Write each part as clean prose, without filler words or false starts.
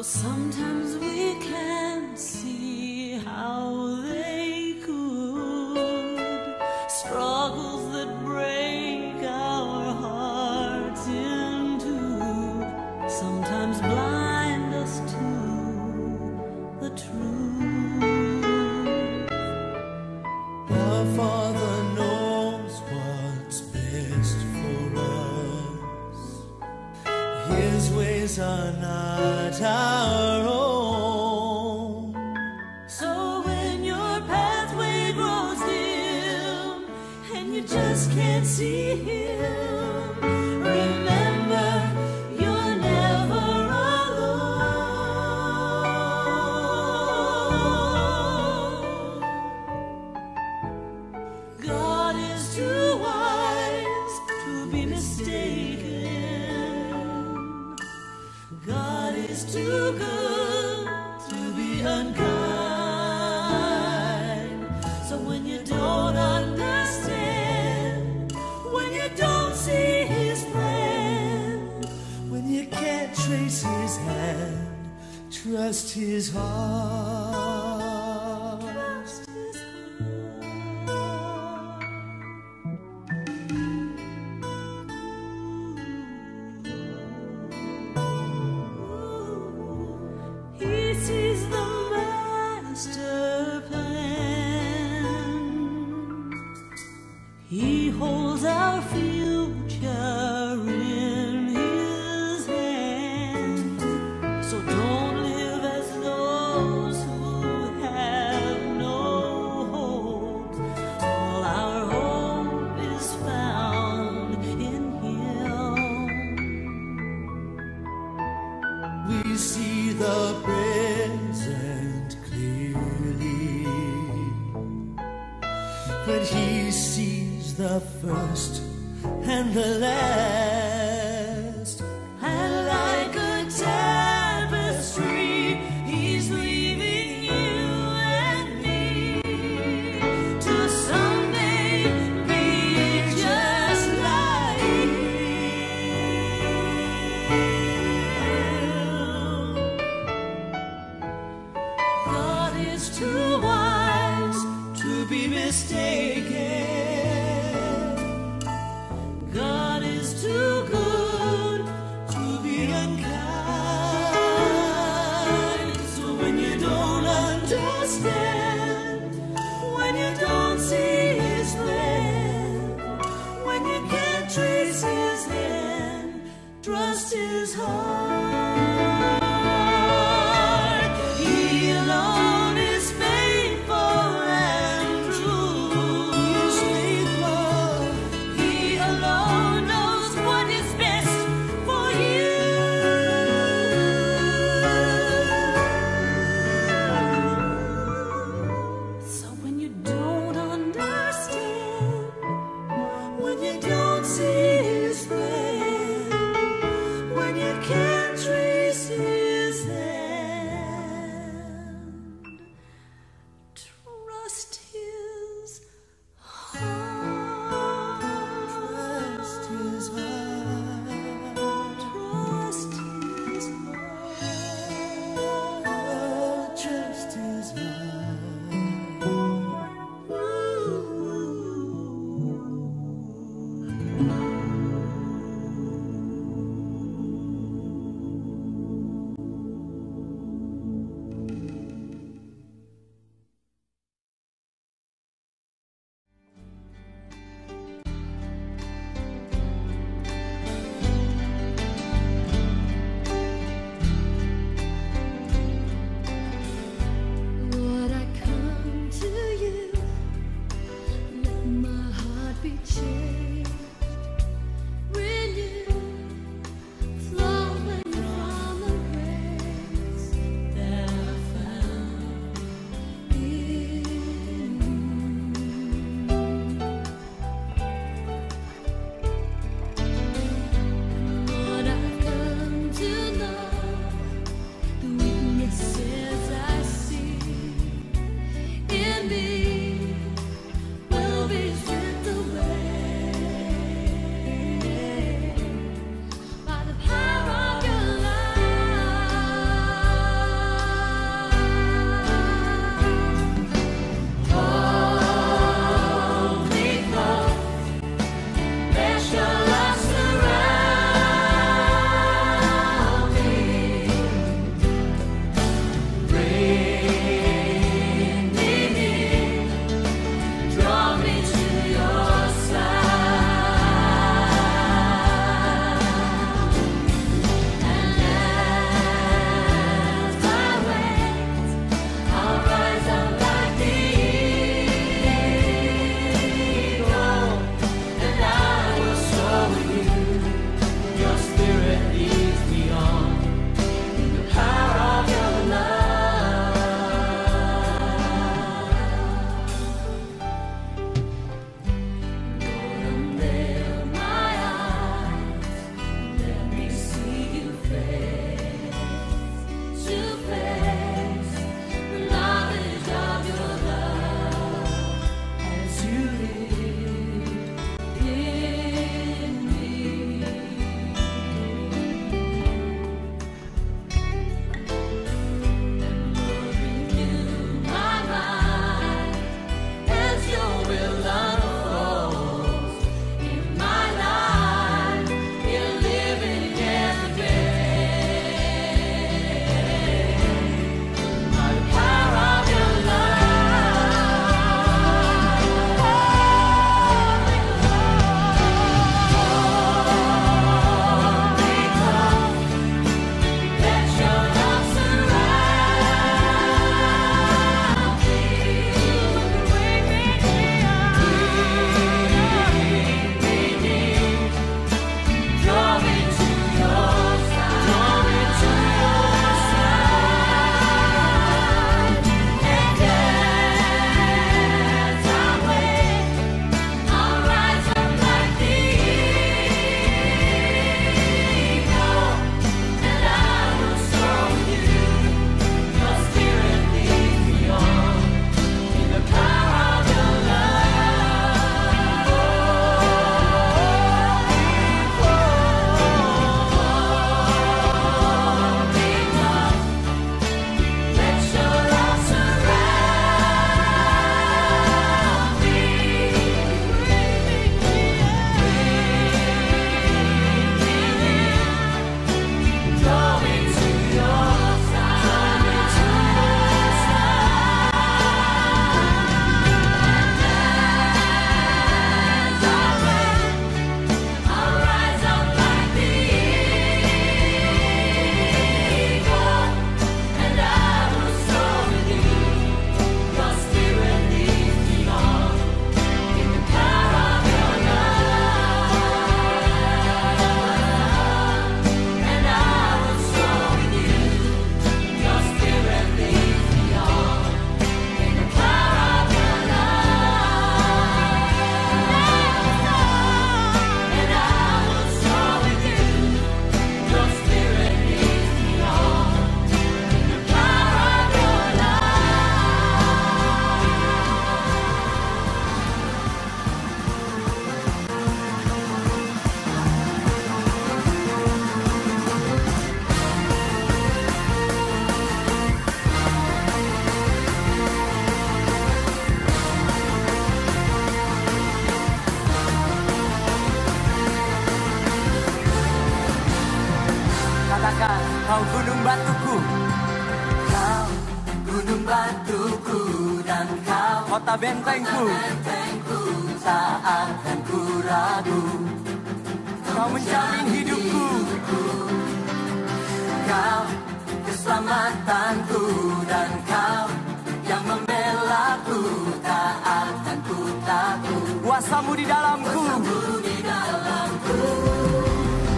Sometimes we can't see how they could. Struggles that break our hearts in two sometimes blind us to the truth. Our Father knows what's best for us. His ways are not our own. So when your pathway grows dim and you just can't see Him, remember you're never alone. God is too wise to be mistaken. God is too good to be unkind. So when you don't understand, when you don't see His plan, When you can't trace His hand, trust His heart. trust His heart. He sees the master plan. He holds our future in His hand. So don't live as those who have no hope. All our hope is found in Him. We see the present clearly, but He sees the first and the last. And like a tapestry, He's leaving you and me to someday be just like Him. God is too wise to be mistaken. God is too good gunung batuku, kau gunung batuku, dan kau kota bentengku, tak akan ku ragu. Kau menjamin hidupku, kau keselamatanku, dan kau yang membelaku, tak akan ku takut. Kuasamu di dalamku,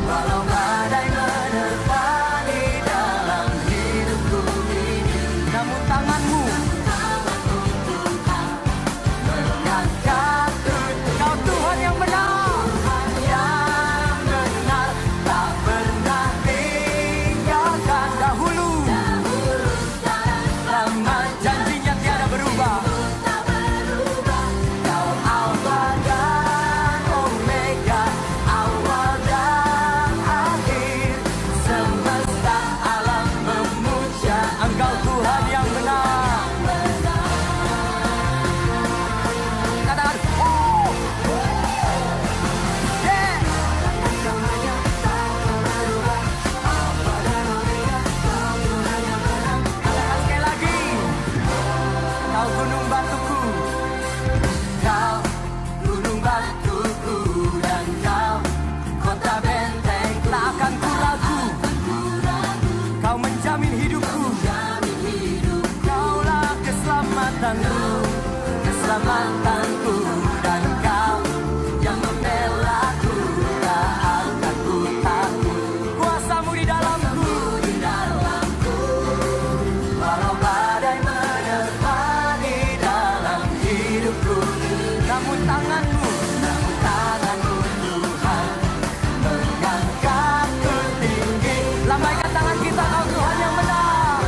walau badai menerpa di dalam hidupku ini, namun tanganmu mengangkatku. Kau Tuhan yang benar, yang benar, tak pernah tinggalkan dahulu, lama janjinya tiada berubah. Kau Alfa dan Omega, awal dan akhir, semesta alam memuja Engkau Tuhan yang benar. Katakan, oh, yeah. Katakan sekali lagi, kau gunung batuku, kau gunung batuku, dan kau kota benteng, tak akan ku ragu. Kau menjamin hidupku, kaulah keselamatanku, keselamatanku, dan kau yang membelaku, tak akan ku takut. Kuasamu di dalamku, walau badai menerpa di dalam hidupku, namun tanganmu Tuhan mengangkatku tinggi. Lambaikan tangan kita, kau Tuhan yang benar,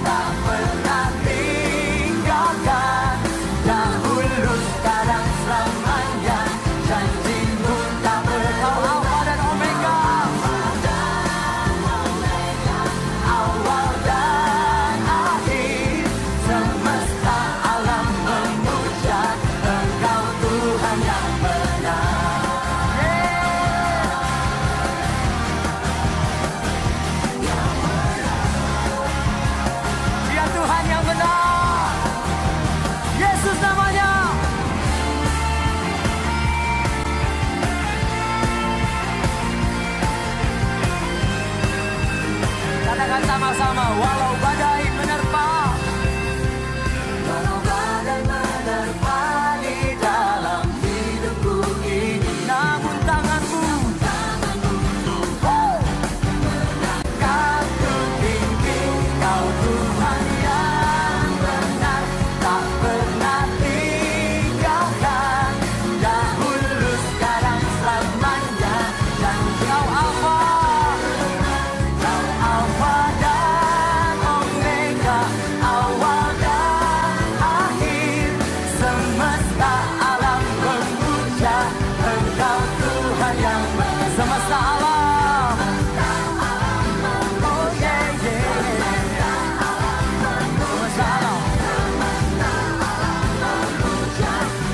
tak pernah tinggalkan, dahulu sekarang selamanya, janjimu tak berkau. Alfa dan Omega, awal dan akhir, semesta alam memuja Engkau Tuhan yang benar. Dia Tuhan yang benar, Yesus namanya. Katakan sama-sama, walau badai menerpa, walau badai menerpa di dalam hidupku ini, namun tanganmu mengangkatku tinggi. Kau Tuhan yang benar, tak pernah tinggalkan, dahulu sekarang selamanya, dan kau Alfa dan Omega, awal dan akhir, semesta alam memuja Engkau Tuhan yang benar. Semesta alam, oh yeah, yeah. Semesta alam,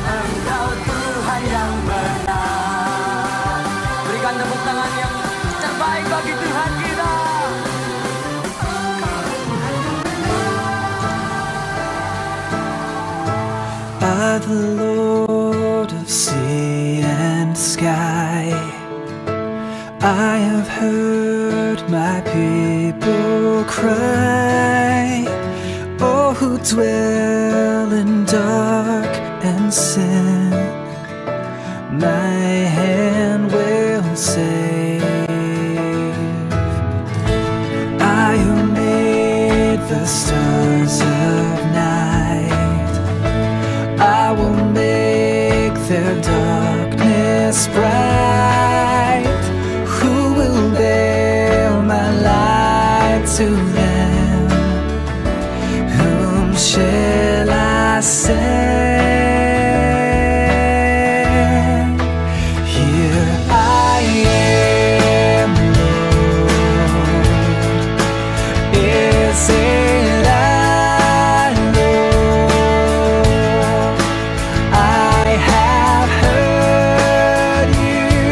Engkau Tuhan yang benar. Berikan tepuk tangan yang terbaik bagi Tuhan kita. By the Lord of sea and sky, I have heard my people cry. Oh, who dwell in dark and sin, my hand will save. I who made the stars of night, I will make their darkness bright. Who will bear my light to them? Whom shall I send? Here I am, Lord. Is it I, Lord? I have heard you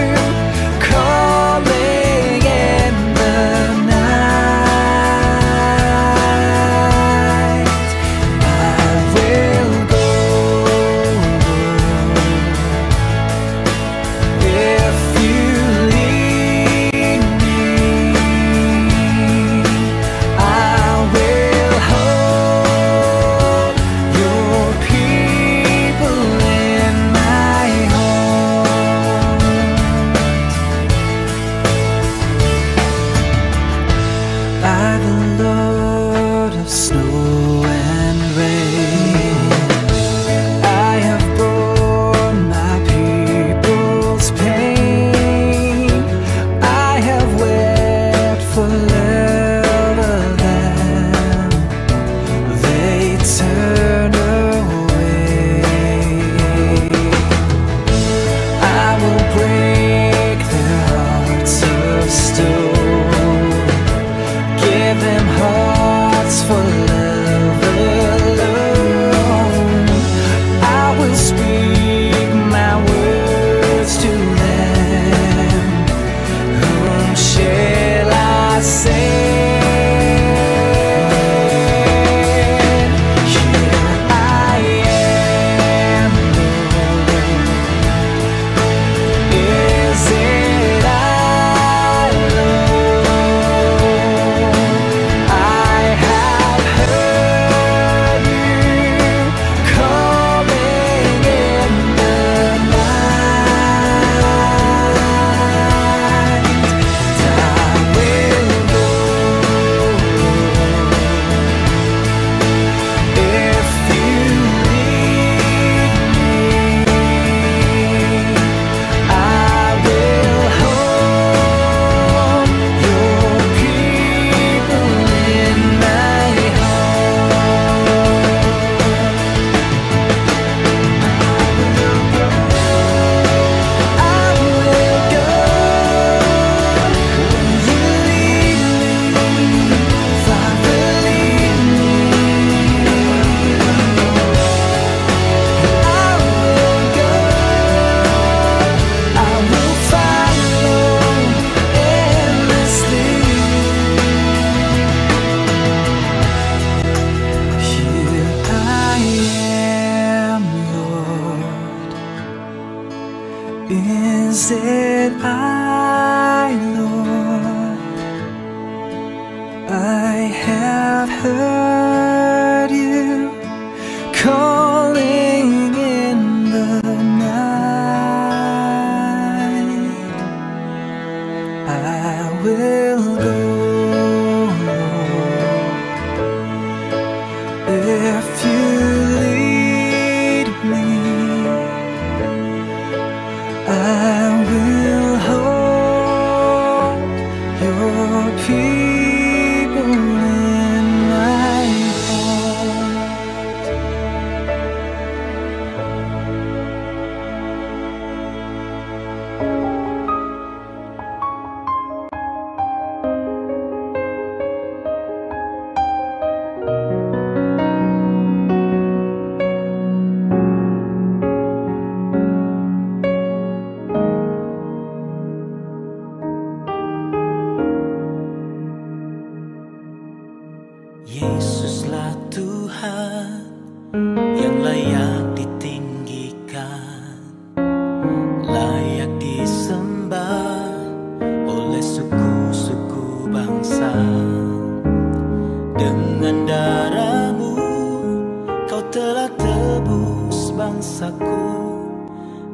Is it I, Lord? I have heard you calling in the night. I will go, Lord, if you lead me. I will hold your people in my heart. Yesuslah Tuhan yang layak ditinggikan, layak disembah oleh suku-suku bangsa. Dengan darah-Mu Kau telah tebus bangsaku.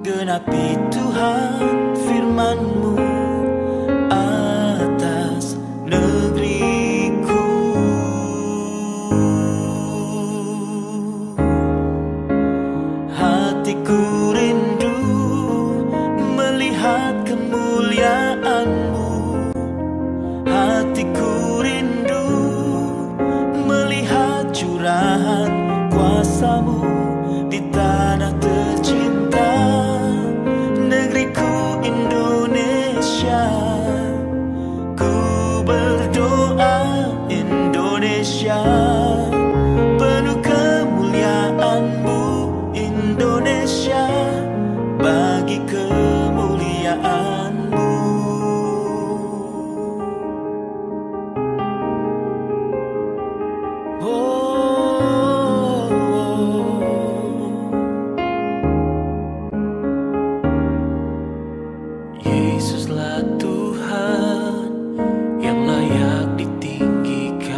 Genapi Tuhan firman-Mu atas negeriku. Hatiku rindu melihat kemuliaan-Mu. Hatiku rindu melihat curahan kuasa-Mu di tanah tercinta, negeriku Indonesia. Ku berdoa Indonesia, penuh kemuliaan-Mu Indonesia, bagi kemuliaan-Mu. Yesuslah Tuhan yang layak ditinggikan,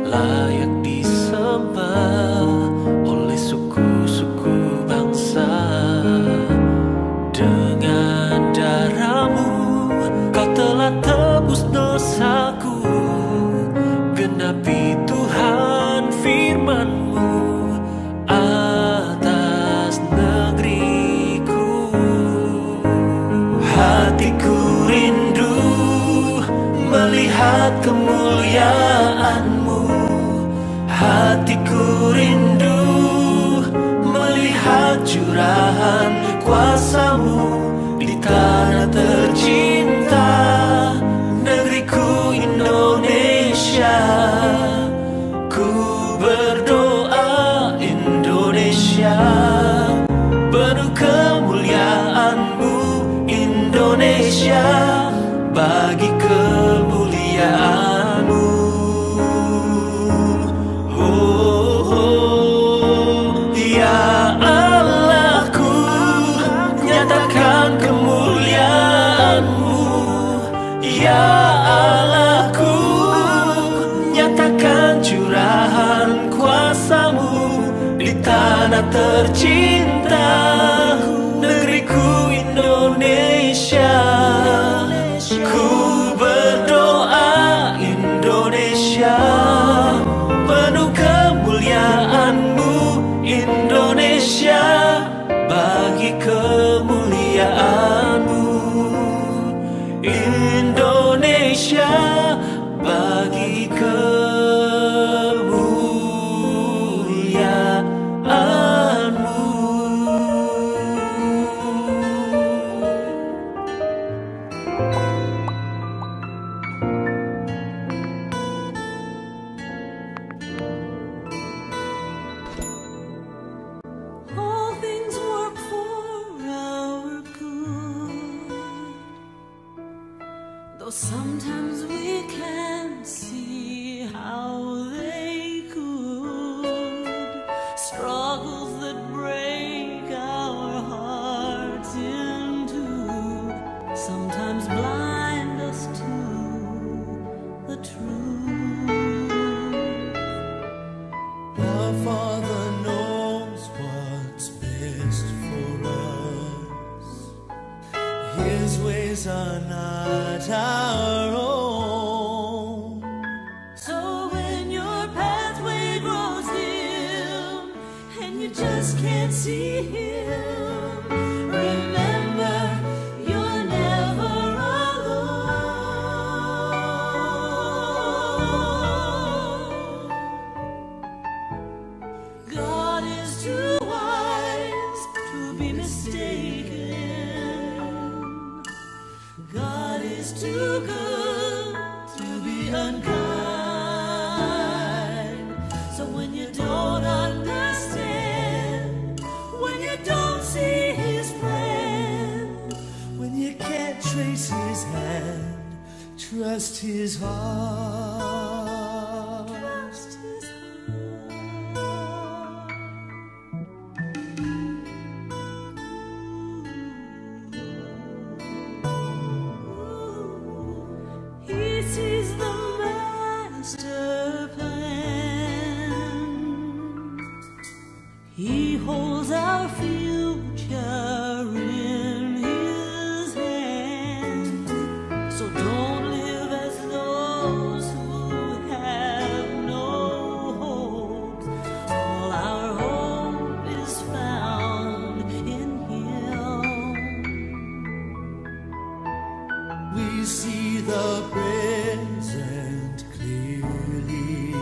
layak disembah oleh suku-suku bangsa. Dengan darah-Mu Kau telah tebus dosaku. Genapi Tuhan firman-Mu atas negeriku. Hatiku rindu melihat kemuliaan-Mu. Hatiku rindu melihat curahan kuasa-Mu di tanah tercinta, negeriku Indonesia. Ku berdoa Indonesia, penuh kemuliaan-Mu Indonesia, bagi kemuliaan-Mu. Oh, oh, ya Allahku, nyatakan kemuliaan-Mu. Ya Allahku, nyatakan curahan kuasa-Mu di tanah tercinta, negeriku Indonesia. Ku berdoa Indonesia, penuh kemuliaan-Mu Indonesia, bagi kemuliaan-Mu Indonesia, bagi kemuliaan-Mu. All things work for our good, though sometimes we can't see how they could. Struggles that break our hearts His ways are not our own. So when your pathway grows dim and you just can't see Him, remember you're never alone. God is too wise to be mistaken. God is too good to be unkind. So when you don't understand, when you don't see His plan, When you can't trace His hand, trust His heart. trust His heart. He sees the master plan. He holds our future in His hand. So don't live as those who have no hope. All our hope is found in Him. We see the present clearly,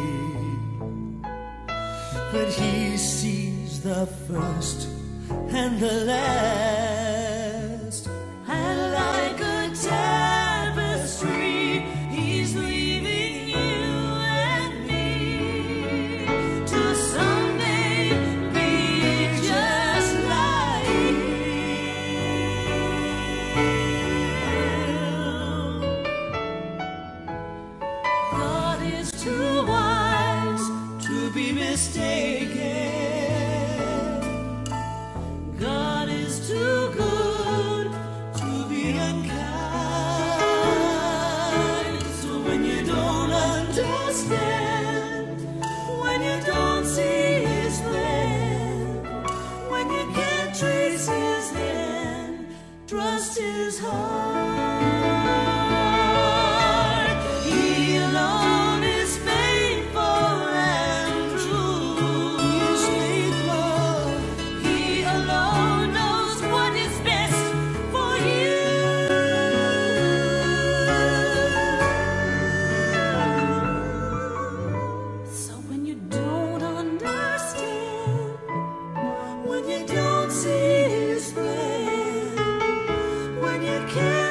but He sees the first and the last. And like a tapestry, He's leaving you and me to someday be just like Him. God is too wise to be mistaken. God is too good to be unkind. So when you don't understand, when you don't see His plan, when you can't trace His hand, trust His heart. He alone is faithful and true. He is faithful. He alone knows what is best for you. So when you don't understand, when you don't see His plan, when you can't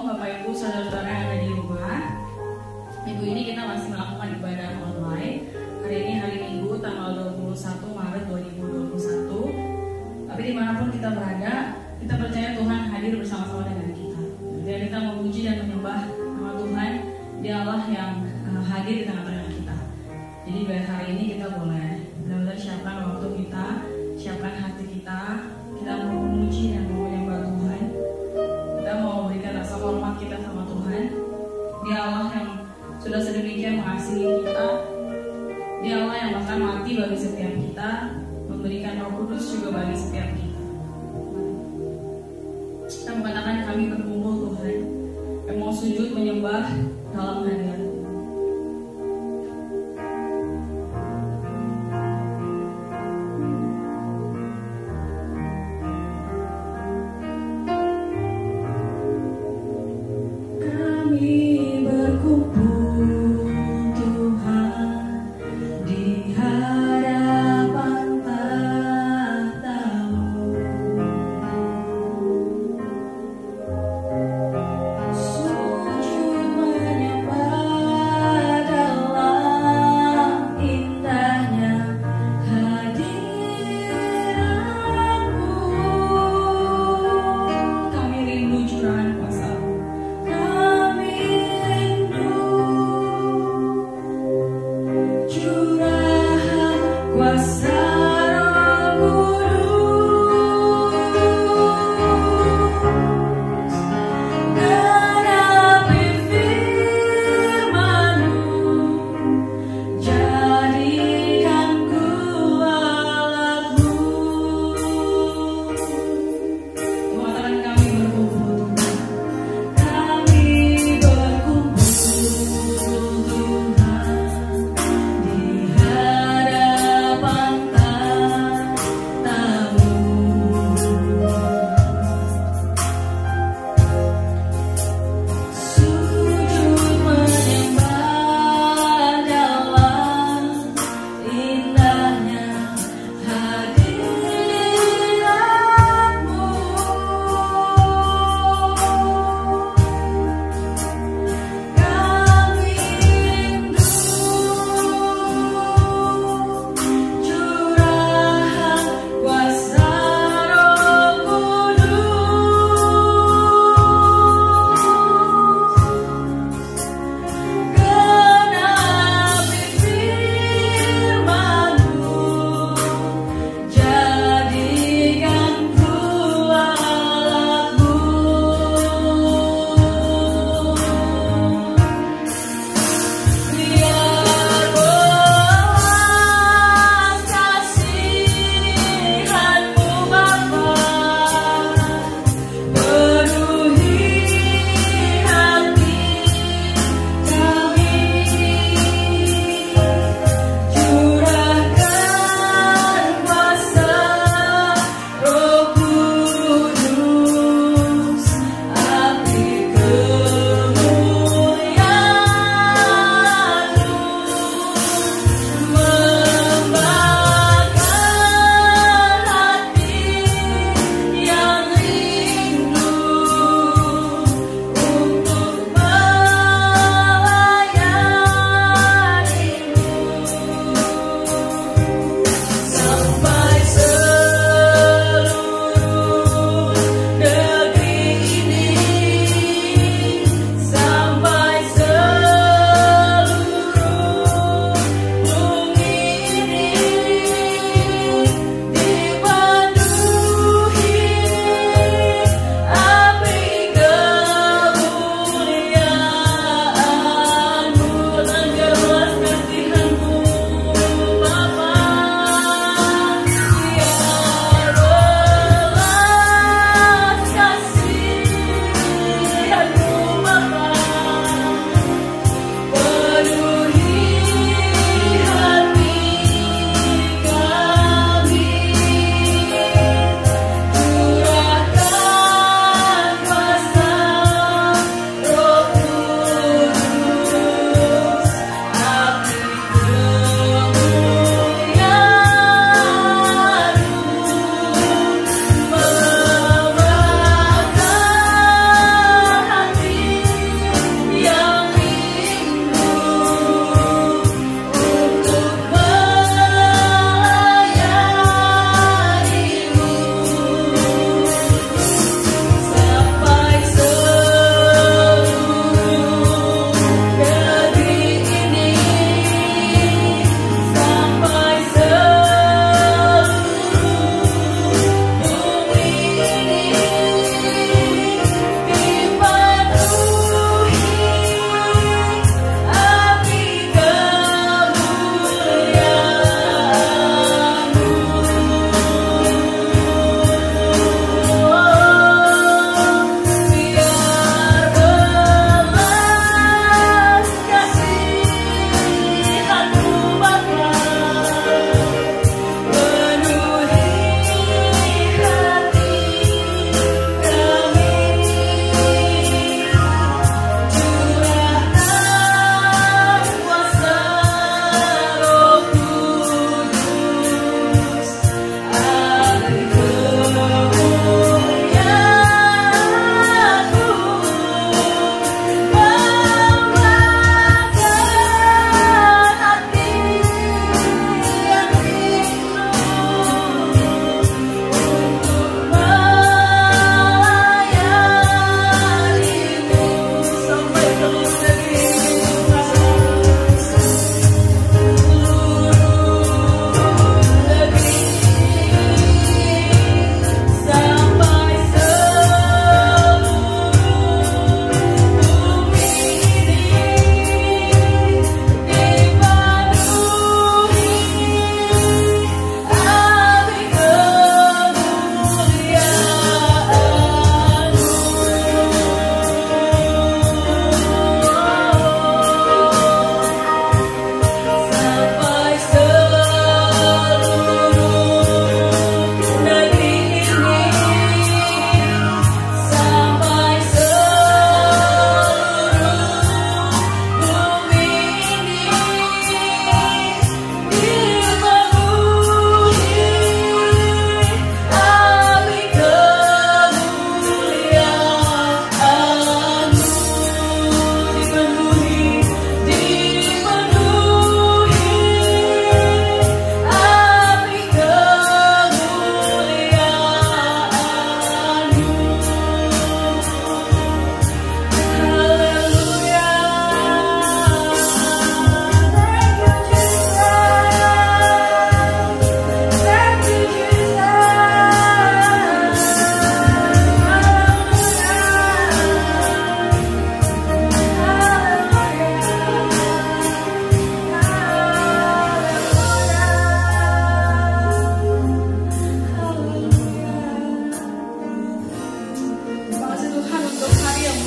Bapak Ibu, saudara-saudara yang ada di rumah. Minggu ini kita masih melakukan ibadah online. Hari ini hari Minggu tanggal 21 Maret 2021. Tapi dimanapun kita berada, kita percaya Tuhan hadir bersama-sama dengan kita. Dan kita memuji dan menyembah nama Tuhan, Dia Allah yang hadir di tengah-tengah kita. Jadi pada hari ini kita boleh benar-benar siapkan waktu kita, siapkan hati kita mau memuji dan mau menyembah Tuhan. Kita mau memberikan rasa hormat kita sama Tuhan. Dia Allah yang sudah sedemikian mengasihi kita. Dia Allah yang bahkan mati bagi setiap kita, memberikan Roh Kudus juga bagi setiap kita. Kita mengatakan kami berkumpul Tuhan, yang mau sujud menyembah dalam hadirat. Sujud menyembah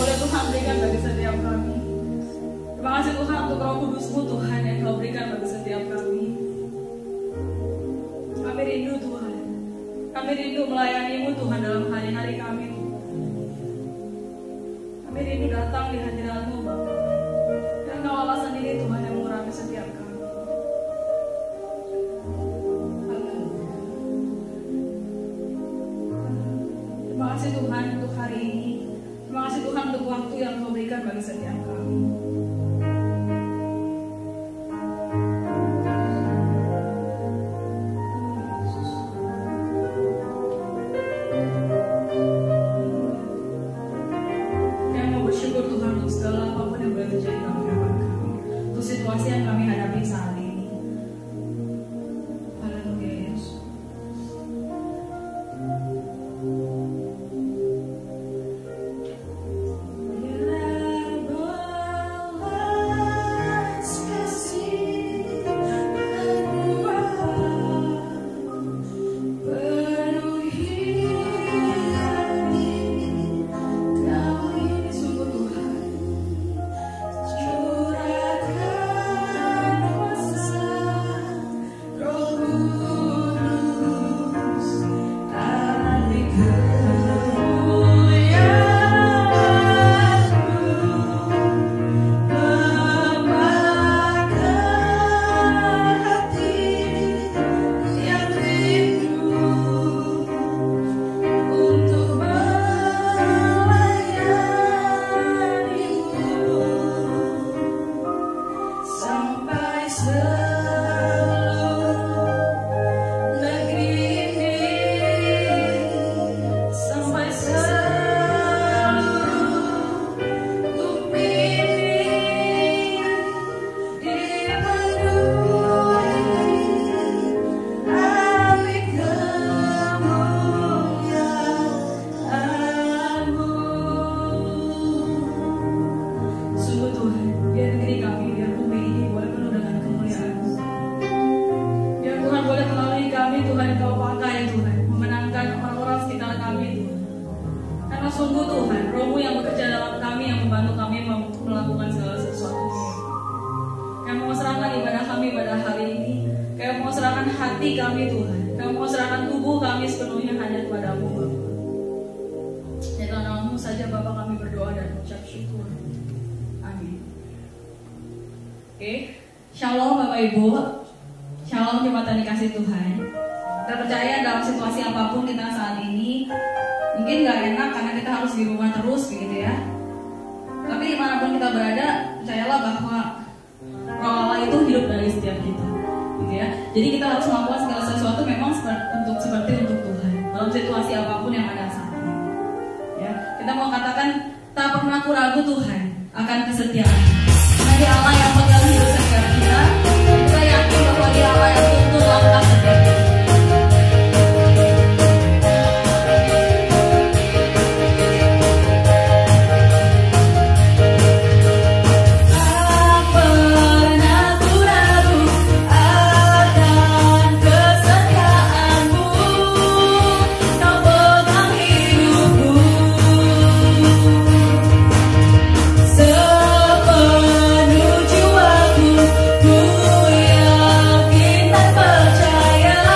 boleh Tuhan berikan bagi setiap kami. Terima kasih Tuhan untuk Roh Kudus-Mu Tuhan yang Kau berikan bagi setiap kami. Kami rindu Tuhan. Kami rindu melayani-Mu Tuhan dalam hari-hari kami. Kami rindu datang di hadirat-Mu Bapa. Dan Kau Allah sendiri Tuhan yang mengurapi setiap kami. Terima kasih Tuhan untuk hari ini. Terima kasih Tuhan untuk waktu yang Kau berikan bagi setiap kami. Kami mau bersyukur Tuhan untuk segala apapun yang boleh terjadi dalam kehidupan kami, untuk situasi yang kami hadapi saat ini. Haleluya Yesus. Sungguh Tuhan, Roh-Mu yang bekerja dalam kami, yang membantu kami melakukan segala sesuatunya. Kami mau serahkan ibadah kami pada hari ini. Kami mau serahkan hati kami Tuhan. Kami mau serahkan tubuh kami sepenuhnya hanya kepada-Mu Bapa. Ya dalam nama-Mu saja Bapa kami berdoa dan ucap syukur. Amin. Oke, Shalom Bapak Ibu. Shalom jemaat yang dikasih Tuhan. Kita percaya dalam situasi apapun kita saat ini mungkin gak enak karena kita harus di rumah terus begitu ya. Tapi dimanapun kita berada, percayalah bahwa Roh Allah itu hidup dari setiap kita, gitu ya. Jadi kita harus melakukan segala sesuatu memang seperti untuk Tuhan dalam situasi apapun yang ada saat ini. Ya, kita mau katakan tak pernah aku ragu Tuhan akan kesetiaan. Karena Dia Allah yang pegang hidup setiap kita. Kita yakin bahwa Dia Allah yang tuntun langkah setiap kita. Sepenuh jiwaku, ku yakin dan percaya.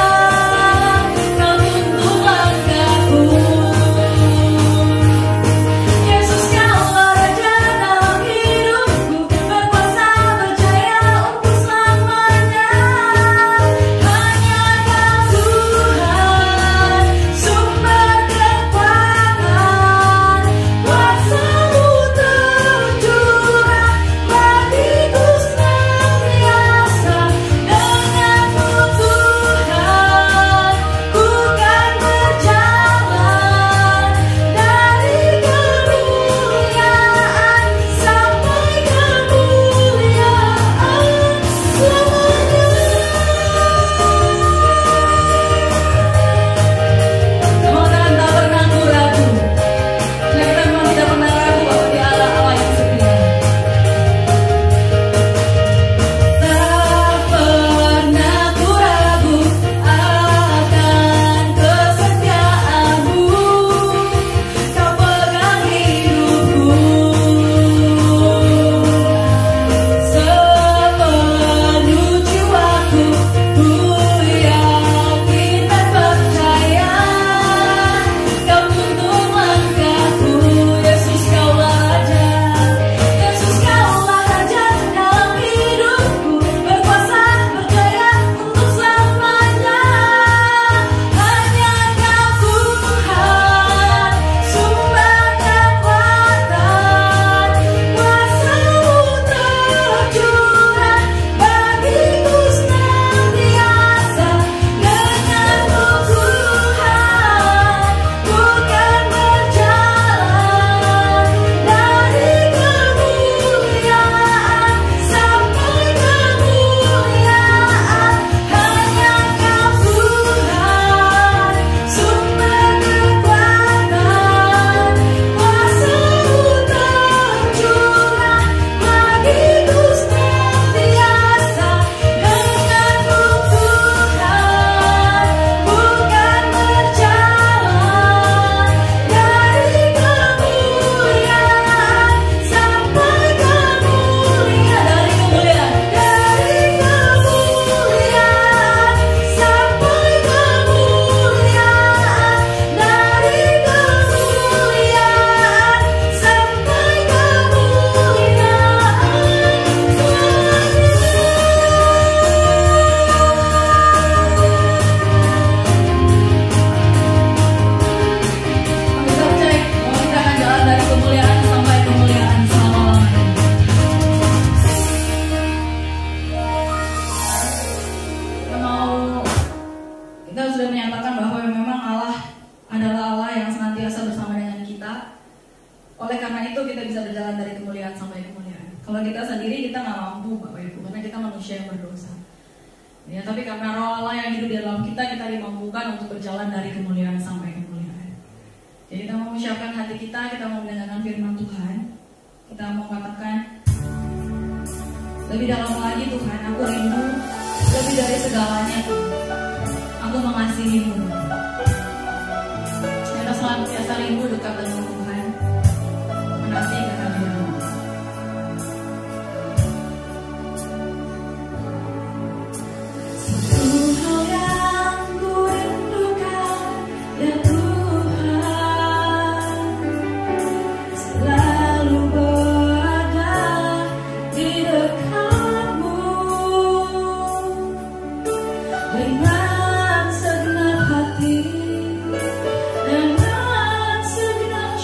bisa berjalan dari kemuliaan sampai kemuliaan. Kalau kita sendiri kita nggak mampu Bapak Ibu, karena kita manusia yang berdosa. Ya, tapi karena Roh Allah yang hidup di dalam kita dimampukan untuk berjalan dari kemuliaan sampai kemuliaan. Jadi kita mau menyiapkan hati kita mau mendengarkan firman Tuhan. Kita mau katakan lebih dalam lagi Tuhan, aku rindu lebih dari segalanya Tuhan. Aku mengasihi-Mu. Kita senantiasa rindu dekat dengan Tuhan, menanti kehadiran-Mu. Satu hal yang ku rindukan, ya Tuhan, selalu berada di dekat-Mu dengan segenap hati, dengan segenap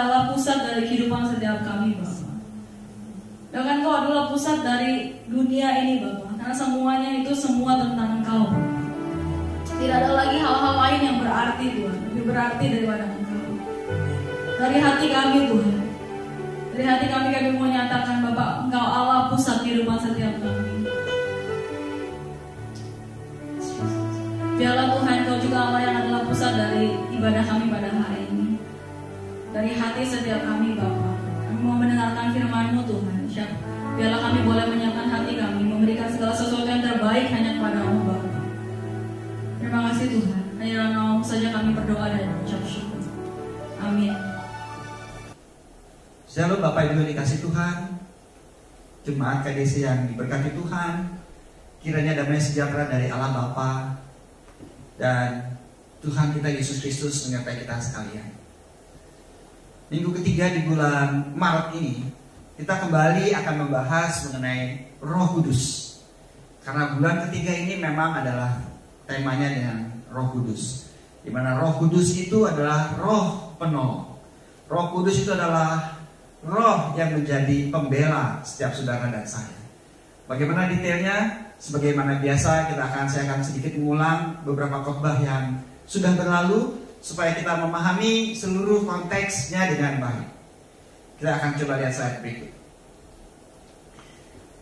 adalah pusat dari kehidupan setiap kami, Bapa. Dan Engkau adalah pusat dari dunia ini, Bapa. Karena semuanya itu semua tentang Engkau, Bapa. Tidak ada lagi hal-hal lain yang berarti, Tuhan. Lebih berarti daripada Engkau. Dari hati kami, Tuhan. Dari hati kami mau nyatakan, Bapak, Engkau Allah pusat kehidupan setiap kami. Biarlah Tuhan, Engkau juga Allah yang adalah pusat dari ibadah kami pada hari ini. Dari hati setiap kami, Bapa. Kami mau mendengarkan firman-Mu, Tuhan. Biarlah kami boleh menyiapkan hati kami, memberikan segala sesuatu yang terbaik hanya kepada-Mu, Bapa. Terima kasih Tuhan. Hanya nama-Mu saja kami berdoa dan mengucap syukur. Amin. Shalom Bapak Ibu yang dikasih Tuhan, jemaat KDC yang diberkati Tuhan. Kiranya damai sejahtera dari Allah Bapa dan Tuhan kita Yesus Kristus menyertai kita sekalian. Minggu ketiga di bulan Maret ini, kita kembali akan membahas mengenai Roh Kudus. Karena bulan ketiga ini memang adalah temanya dengan Roh Kudus, di mana Roh Kudus itu adalah Roh penolong. Roh Kudus itu adalah Roh yang menjadi pembela setiap saudara dan saya. Bagaimana detailnya? Sebagaimana biasa saya akan sedikit mengulang beberapa khotbah yang sudah berlalu supaya kita memahami seluruh konteksnya dengan baik. Kita akan coba lihat slide berikut.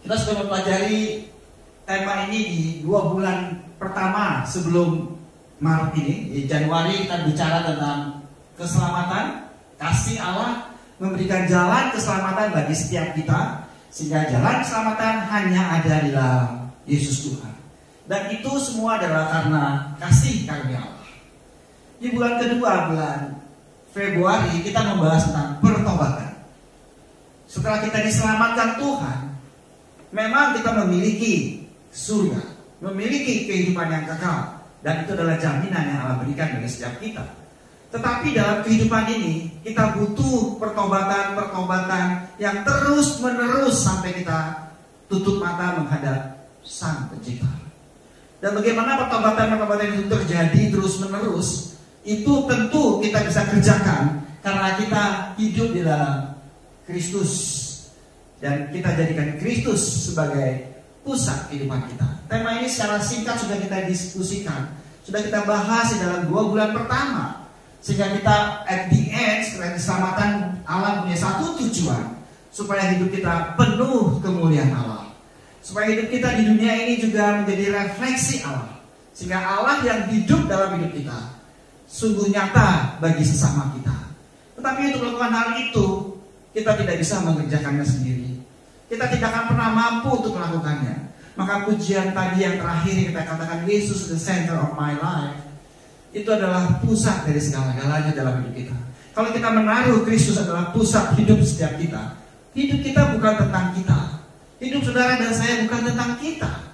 Kita sudah mempelajari tema ini di 2 bulan pertama sebelum Maret ini. Di Januari kita bicara tentang keselamatan, kasih Allah memberikan jalan keselamatan bagi setiap kita, sehingga jalan keselamatan hanya ada di dalam Yesus Tuhan. Dan itu semua adalah karena kasih karunia Allah. Di bulan kedua, bulan Februari, kita membahas tentang pertobatan. Setelah kita diselamatkan Tuhan, memang kita memiliki surga, memiliki kehidupan yang kekal, dan itu adalah jaminan yang Allah berikan bagi setiap kita. Tetapi dalam kehidupan ini kita butuh pertobatan yang terus menerus sampai kita tutup mata menghadap Sang Pencipta. Dan bagaimana pertobatan itu terjadi terus menerus, itu tentu kita bisa kerjakan karena kita hidup di dalam Kristus dan kita jadikan Kristus sebagai pusat kehidupan kita. Tema ini secara singkat sudah kita diskusikan, sudah kita bahas di dalam 2 bulan pertama. Sehingga kita at the end, setelah keselamatan, Allah punya satu tujuan, supaya hidup kita penuh kemuliaan Allah, supaya hidup kita di dunia ini juga menjadi refleksi Allah, sehingga Allah yang hidup dalam hidup kita sungguh nyata bagi sesama kita. Tetapi untuk melakukan hal itu, kita tidak bisa mengerjakannya sendiri. Kita tidak akan pernah mampu untuk melakukannya. Maka pujian tadi yang terakhir kita katakan, Yesus the center of my life, itu adalah pusat dari segala-galanya dalam hidup kita. Kalau kita menaruh Kristus adalah pusat hidup setiap kita, hidup kita bukan tentang kita. Hidup saudara dan saya bukan tentang kita.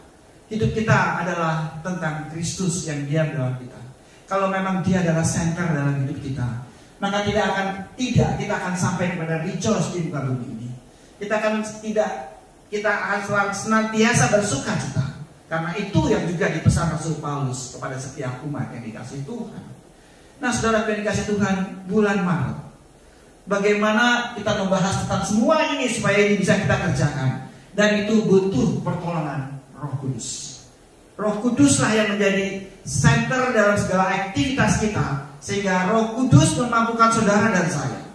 Hidup kita adalah tentang Kristus yang diam dalam kita. Kalau memang Dia adalah center dalam hidup kita, maka kita akan sampai kepada rejoice di muka bumi ini. Kita akan selalu senantiasa bersuka cita. Karena itu yang juga dipesan Rasul Paulus kepada setiap umat yang dikasih Tuhan. Nah, saudara yang dikasih Tuhan, bulan Maret, bagaimana kita membahas tentang semua ini supaya ini bisa kita kerjakan. Dan itu butuh pertolongan Roh Kudus. Roh Kuduslah yang menjadi center dalam segala aktivitas kita, sehingga Roh Kudus memampukan saudara dan saya.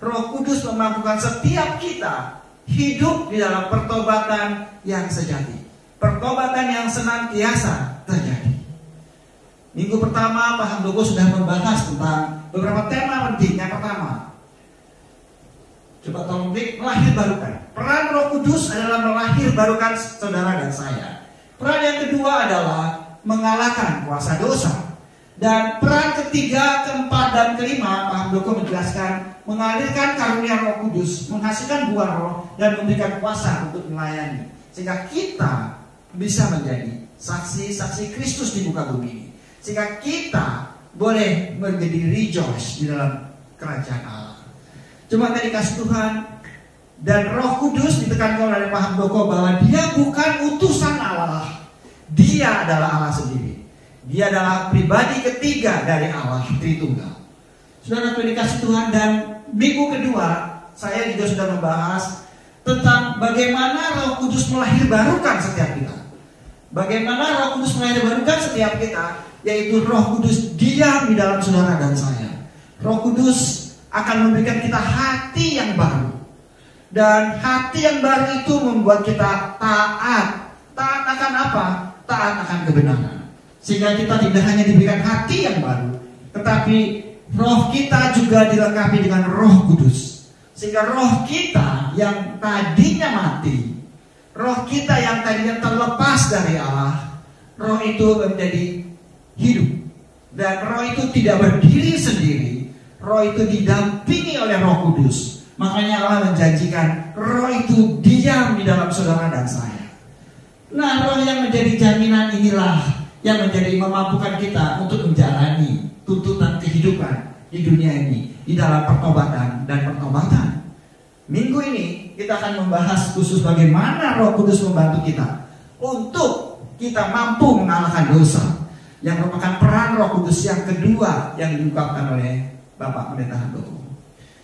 Roh Kudus memampukan setiap kita hidup di dalam pertobatan yang sejati, pertobatan yang senantiasa terjadi. Minggu pertama Pak Handoko sudah membahas tentang beberapa tema penting. Yang pertama, coba tolong klik, melahirbarukan. Peran Roh Kudus adalah melahirbarukan saudara dan saya. Peran yang kedua adalah mengalahkan kuasa dosa. Dan peran ketiga, keempat, dan kelima Pak Handoko menjelaskan mengalirkan karunia Roh Kudus, menghasilkan buah roh, dan memberikan kuasa untuk melayani, sehingga kita bisa menjadi saksi-saksi Kristus di muka bumi ini, sehingga kita boleh menjadi rejoice di dalam kerajaan Allah. Cuma tadi kasih Tuhan dan Roh Kudus ditekankan oleh Pak Handoko bahwa Dia bukan utusan Allah, Dia adalah Allah sendiri. Dia adalah pribadi ketiga dari Allah Tritunggal. Saudara dikasih Tuhan, dan minggu kedua saya juga sudah membahas tentang bagaimana Roh Kudus melahirbarukan setiap kita. Bagaimana Roh Kudus melahirbarukan setiap kita, yaitu Roh Kudus diam di dalam saudara dan saya. Roh Kudus akan memberikan kita hati yang baru. Dan hati yang baru itu membuat kita taat. Taat akan apa? Taat akan kebenaran. Sehingga kita tidak hanya diberikan hati yang baru, tetapi roh kita juga dilengkapi dengan Roh Kudus. Sehingga roh kita yang tadinya mati, roh kita yang tadinya terlepas dari Allah, roh itu menjadi hidup. Dan roh itu tidak berdiri sendiri, roh itu didampingi oleh Roh Kudus. Makanya Allah menjanjikan roh itu diam di dalam saudara dan saya. Nah, roh yang menjadi jaminan inilah yang menjadi memampukan kita untuk menjalani tuntutan kehidupan di dunia ini, di dalam pertobatan dan pertobatan. Minggu ini kita akan membahas khusus bagaimana Roh Kudus membantu kita untuk kita mampu mengalahkan dosa, yang merupakan peran Roh Kudus yang kedua yang diungkapkan oleh Bapak Pendeta Handoko.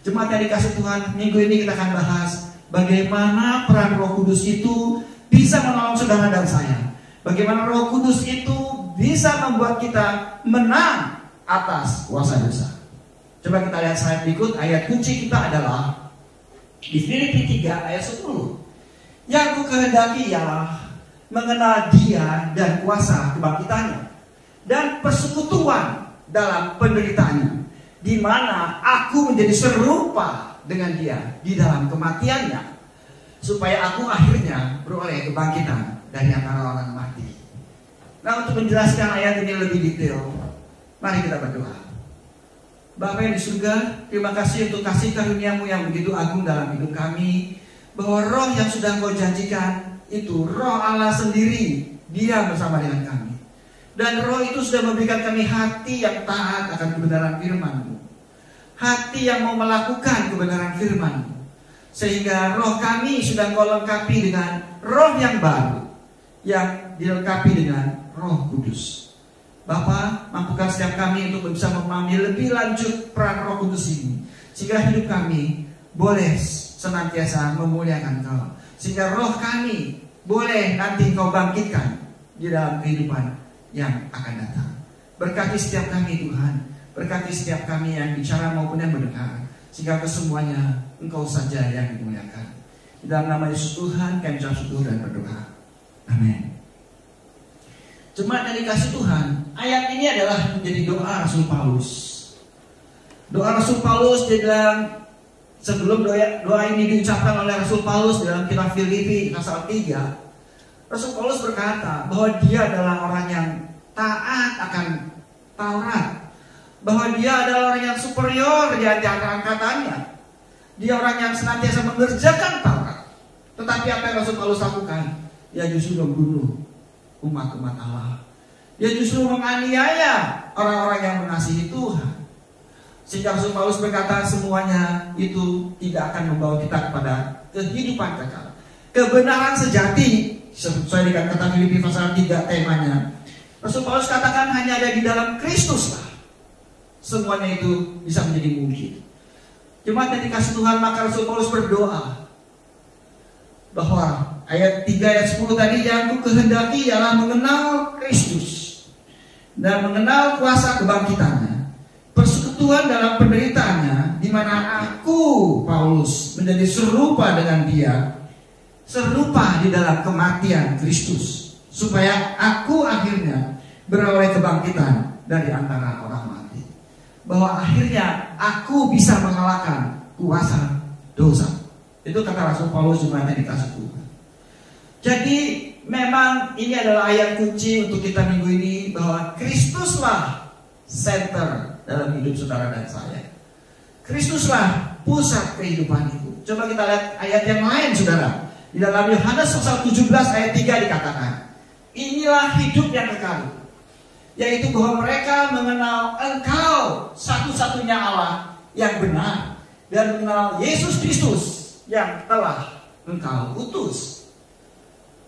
Jemaat yang dikasih Tuhan, minggu ini kita akan bahas bagaimana peran Roh Kudus itu bisa menolong saudara dan saya. Bagaimana Roh Kudus itu bisa membuat kita menang atas kuasa dosa. Coba kita lihat slide berikut. Ayat kunci kita adalah di Filipi 3 ayat 10. Yang ku kehendaki ialah mengenal Dia dan kuasa kebangkitannya dan persekutuan dalam penderitaannya, di mana aku menjadi serupa dengan Dia di dalam kematiannya, supaya aku akhirnya beroleh kebangkitan dari antara orang mati. Nah, untuk menjelaskan ayat ini lebih detail, mari kita berdoa. Bapa yang di surga, terima kasih untuk kasih karunia-Mu yang begitu agung dalam hidup kami, bahwa roh yang sudah Engkau janjikan itu roh Allah sendiri, Dia bersama dengan kami. Dan roh itu sudah memberikan kami hati yang taat akan kebenaran firman-Mu, hati yang mau melakukan kebenaran firman-Mu, sehingga roh kami sudah Engkau lengkapi dengan roh yang baru, yang dilengkapi dengan Roh Kudus. Bapa, mampukan setiap kami untuk bisa memahami lebih lanjut peran Roh Kudus ini, sehingga hidup kami boleh senantiasa memuliakan Engkau, sehingga roh kami boleh nanti Engkau bangkitkan di dalam kehidupan yang akan datang. Berkati setiap kami Tuhan, berkati setiap kami yang bicara maupun yang mendengar, sehingga kesemuanya Engkau saja yang dimuliakan. Di dalam nama Yesus Tuhan kami ucap syukur dan berdoa. Amin. Jemaat yang dikasih Tuhan, ayat ini adalah menjadi doa Rasul Paulus. Doa Rasul Paulus di dalam, sebelum doa ini diucapkan oleh Rasul Paulus dalam kitab Filipi pasal 3, Rasul Paulus berkata bahwa dia adalah orang yang taat akan Taurat, bahwa dia adalah orang yang superior di antara angkatannya. Dia orang yang senantiasa mengerjakan Taurat. Tetapi apa yang Rasul Paulus lakukan? Dia justru membunuh umat-umat Allah. Dia justru menganiaya orang-orang yang mengasihi Tuhan. Sehingga Rasul Paulus berkata semuanya itu tidak akan membawa kita kepada kehidupan kekal, kebenaran sejati, sesuai dengan kata Filipi pasal 3 temanya. Rasul Paulus katakan hanya ada di dalam Kristus lah semuanya itu bisa menjadi mungkin. Jemaat yang dikasih Tuhan, maka Rasul Paulus berdoa bahwa ayat 3 ayat 10 tadi, yang ku kehendaki ialah mengenal Kristus dan mengenal kuasa kebangkitannya, persekutuan dalam penderitaannya, di mana aku Paulus menjadi serupa dengan Dia, serupa di dalam kematian Kristus, supaya aku akhirnya beroleh kebangkitan dari antara orang mati. Bahwa akhirnya aku bisa mengalahkan kuasa dosa. Itu kata Rasul Paulus jemaat yang dikasih Tuhan. Jadi memang ini adalah ayat kunci untuk kita minggu ini, bahwa Kristuslah center dalam hidup saudara dan saya. Kristuslah pusat kehidupan itu. Coba kita lihat ayat yang lain saudara. Di dalam Yohanes pasal 17 ayat 3 dikatakan, inilah hidup yang kekal, yaitu bahwa mereka mengenal Engkau satu-satunya Allah yang benar, dan mengenal Yesus Kristus yang telah Engkau utus.